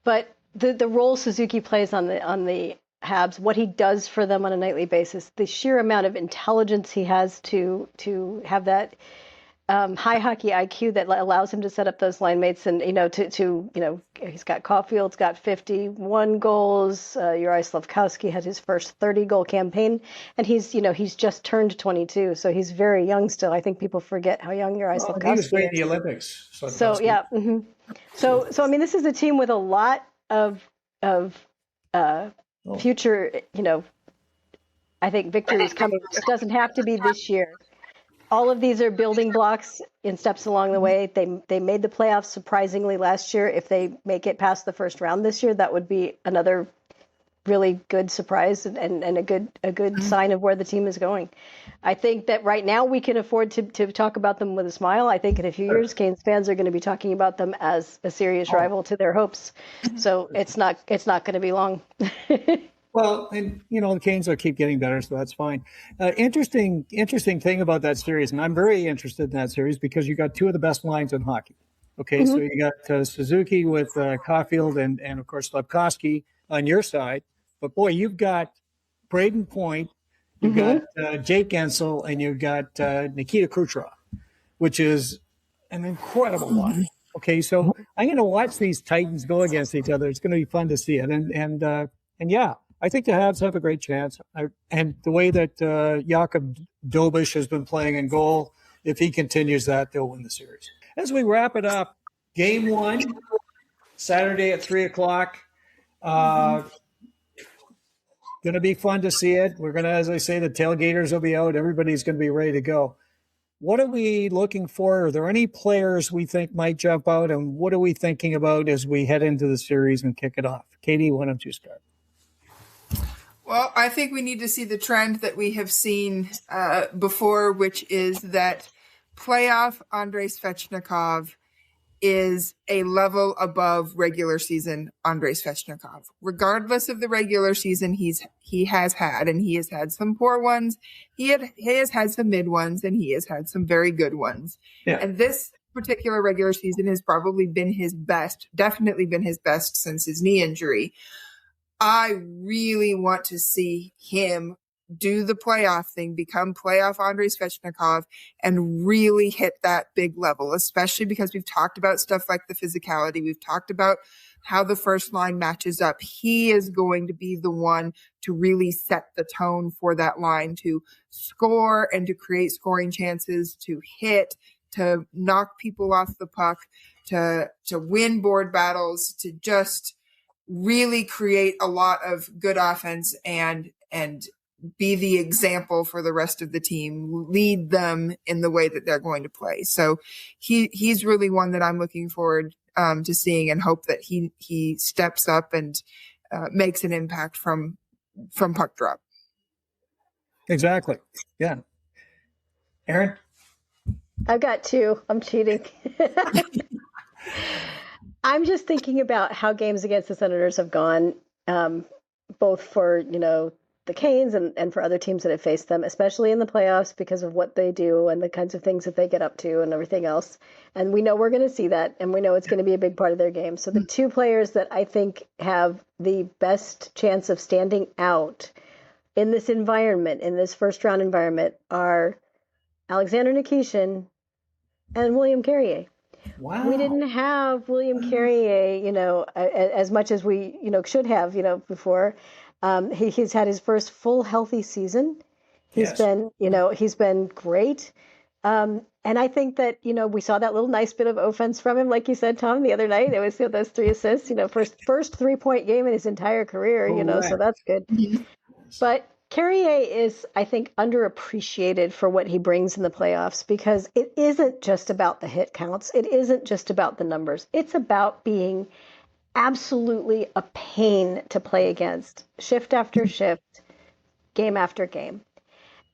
But the role Suzuki plays on the Habs, what he does for them on a nightly basis, the sheer amount of intelligence he has to have that high hockey IQ that allows him to set up those line mates, and he's got Caulfield's got 51 goals. Juraj Slafkowski had his first 30-goal campaign, and he's just turned 22, so he's very young still. I think people forget how young Juraj Slafkowski is. He was great in the Olympics. So yeah, so I mean, this is a team with a lot of future, I think victories coming. It doesn't have to be this year. All of these are building blocks in steps along the way. They made the playoffs surprisingly last year. If they make it past the first round this year, that would be another really good surprise and a good sign of where the team is going. I think that right now we can afford to talk about them with a smile. I think in a few years, Canes fans are going to be talking about them as a serious rival to their hopes. So it's not going to be long. Well, and the Canes will keep getting better, so that's fine. Interesting thing about that series, and I'm very interested in that series because you got two of the best lines in hockey. Okay, so you got Suzuki with Caulfield and of course Slafkowski on your side, but boy, you've got Braden Point, you've got Jake Gensel, and you've got Nikita Kucherov, which is an incredible line. Okay, so I'm going to watch these Titans go against each other. It's going to be fun to see it, and yeah. I think the Habs have a great chance. And the way that Jakub Dobiš has been playing in goal, if he continues that, they'll win the series. As we wrap it up, Game 1, Saturday at 3 o'clock. Going to be fun to see it. We're going to, as I say, the tailgaters will be out. Everybody's going to be ready to go. What are we looking for? Are there any players we think might jump out? And what are we thinking about as we head into the series and kick it off? Katie, why don't you start? Well, I think we need to see the trend that we have seen before, which is that playoff Andrei Svechnikov is a level above regular season Andrei Svechnikov. Regardless of the regular season he has had, and he has had some poor ones, he has had some mid ones, and he has had some very good ones. Yeah. And this particular regular season has probably been his best, definitely been his best since his knee injury. I really want to see him do the playoff thing, become playoff Andrei Svechnikov, and really hit that big level, especially because we've talked about stuff like the physicality. We've talked about how the first line matches up. He is going to be the one to really set the tone for that line, to score and to create scoring chances, to hit, to knock people off the puck, to win board battles, to just really create a lot of good offense and be the example for the rest of the team, lead them in the way that they're going to play. So he's really one that I'm looking forward to seeing, and hope that he steps up and makes an impact from puck drop. Exactly. Yeah. Aaron? I've got two. I'm cheating. I'm just thinking about how games against the Senators have gone, both for, the Canes and for other teams that have faced them, especially in the playoffs, because of what they do and the kinds of things that they get up to and everything else. And we know we're going to see that, and we know it's going to be a big part of their game. So the two players that I think have the best chance of standing out in this environment, in this first round environment, are Alexander Nikishin and William Carrier. Wow. We didn't have William Carrier, as much as we, should have, before. He's had his first full healthy season. He's been great. And I think that, we saw that little nice bit of offense from him, like you said, Tom, the other night. It was those 3 assists, first 3-point game in his entire career, so that's good. But Carrier is, I think, underappreciated for what he brings in the playoffs, because it isn't just about the hit counts. It isn't just about the numbers. It's about being absolutely a pain to play against, shift after shift, game after game.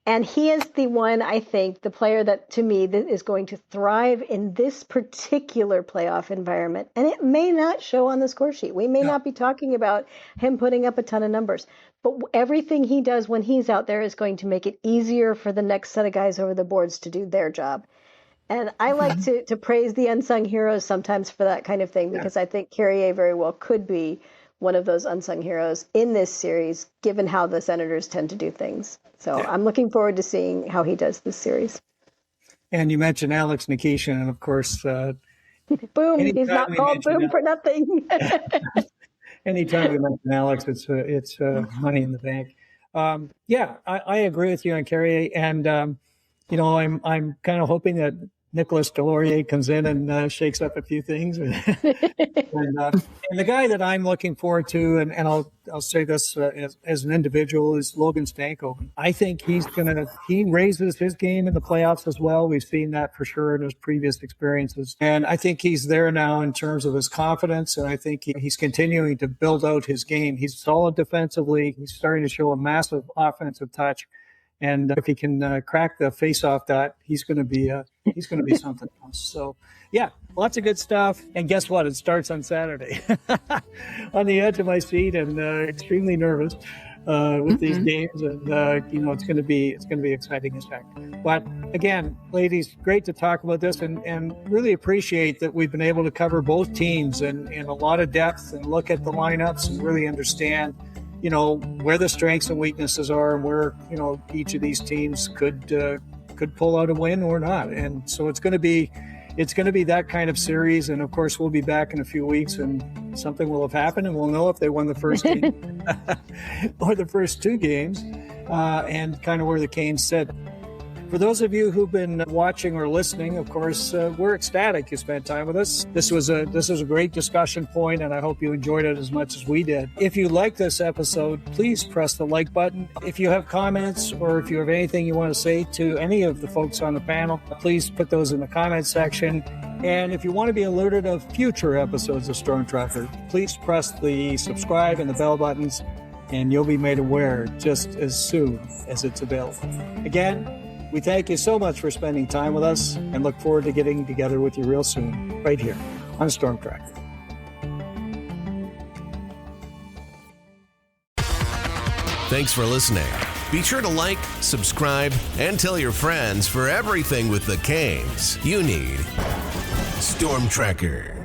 And he is the one, I think, the player that, to me, that is going to thrive in this particular playoff environment. And it may not show on the score sheet. We may not be talking about him putting up a ton of numbers. But everything he does when he's out there is going to make it easier for the next set of guys over the boards to do their job. And I like to praise the unsung heroes sometimes for that kind of thing, because I think Carrier very well could be one of those unsung heroes in this series, given how the Senators tend to do things. So I'm looking forward to seeing how he does this series. And you mentioned Alex Nikishin, and of course, Boom, he's not called Boom for nothing. Anytime we mention Alex, it's money in the bank. I agree with you on Carrier, and I'm kind of hoping that Nicolas Delorier comes in and shakes up a few things. And the guy that I'm looking forward to, and I'll say this as an individual, is Logan Stanko. I think he raises his game in the playoffs as well. We've seen that for sure in his previous experiences. And I think he's there now in terms of his confidence, and I think he's continuing to build out his game. He's solid defensively. He's starting to show a massive offensive touch. And if he can crack the face-off dot, he's going to be something else. So, lots of good stuff. And guess what? It starts on Saturday. On the edge of my seat and extremely nervous with these games. And it's going to be exciting as heck. But again, ladies, great to talk about this, and really appreciate that we've been able to cover both teams in a lot of depth and look at the lineups and really understand where the strengths and weaknesses are, and where, each of these teams could pull out a win or not. And so it's going to be that kind of series. And of course, we'll be back in a few weeks and something will have happened, and we'll know if they won the first game or the first 2 games, and kind of where the Canes sit. For those of you who've been watching or listening, of course, we're ecstatic you spent time with us. This was a great discussion point, and I hope you enjoyed it as much as we did. If you like this episode, please press the like button. If you have comments, or if you have anything you want to say to any of the folks on the panel, please put those in the comment section. And if you want to be alerted of future episodes of Storm Tracker, please press the subscribe and the bell buttons, and you'll be made aware just as soon as it's available. Again, We thank you so much for spending time with us and look forward to getting together with you real soon, right here on Storm Tracker. Thanks for listening. Be sure to like, subscribe, and tell your friends for everything with the Canes. You need Storm Tracker.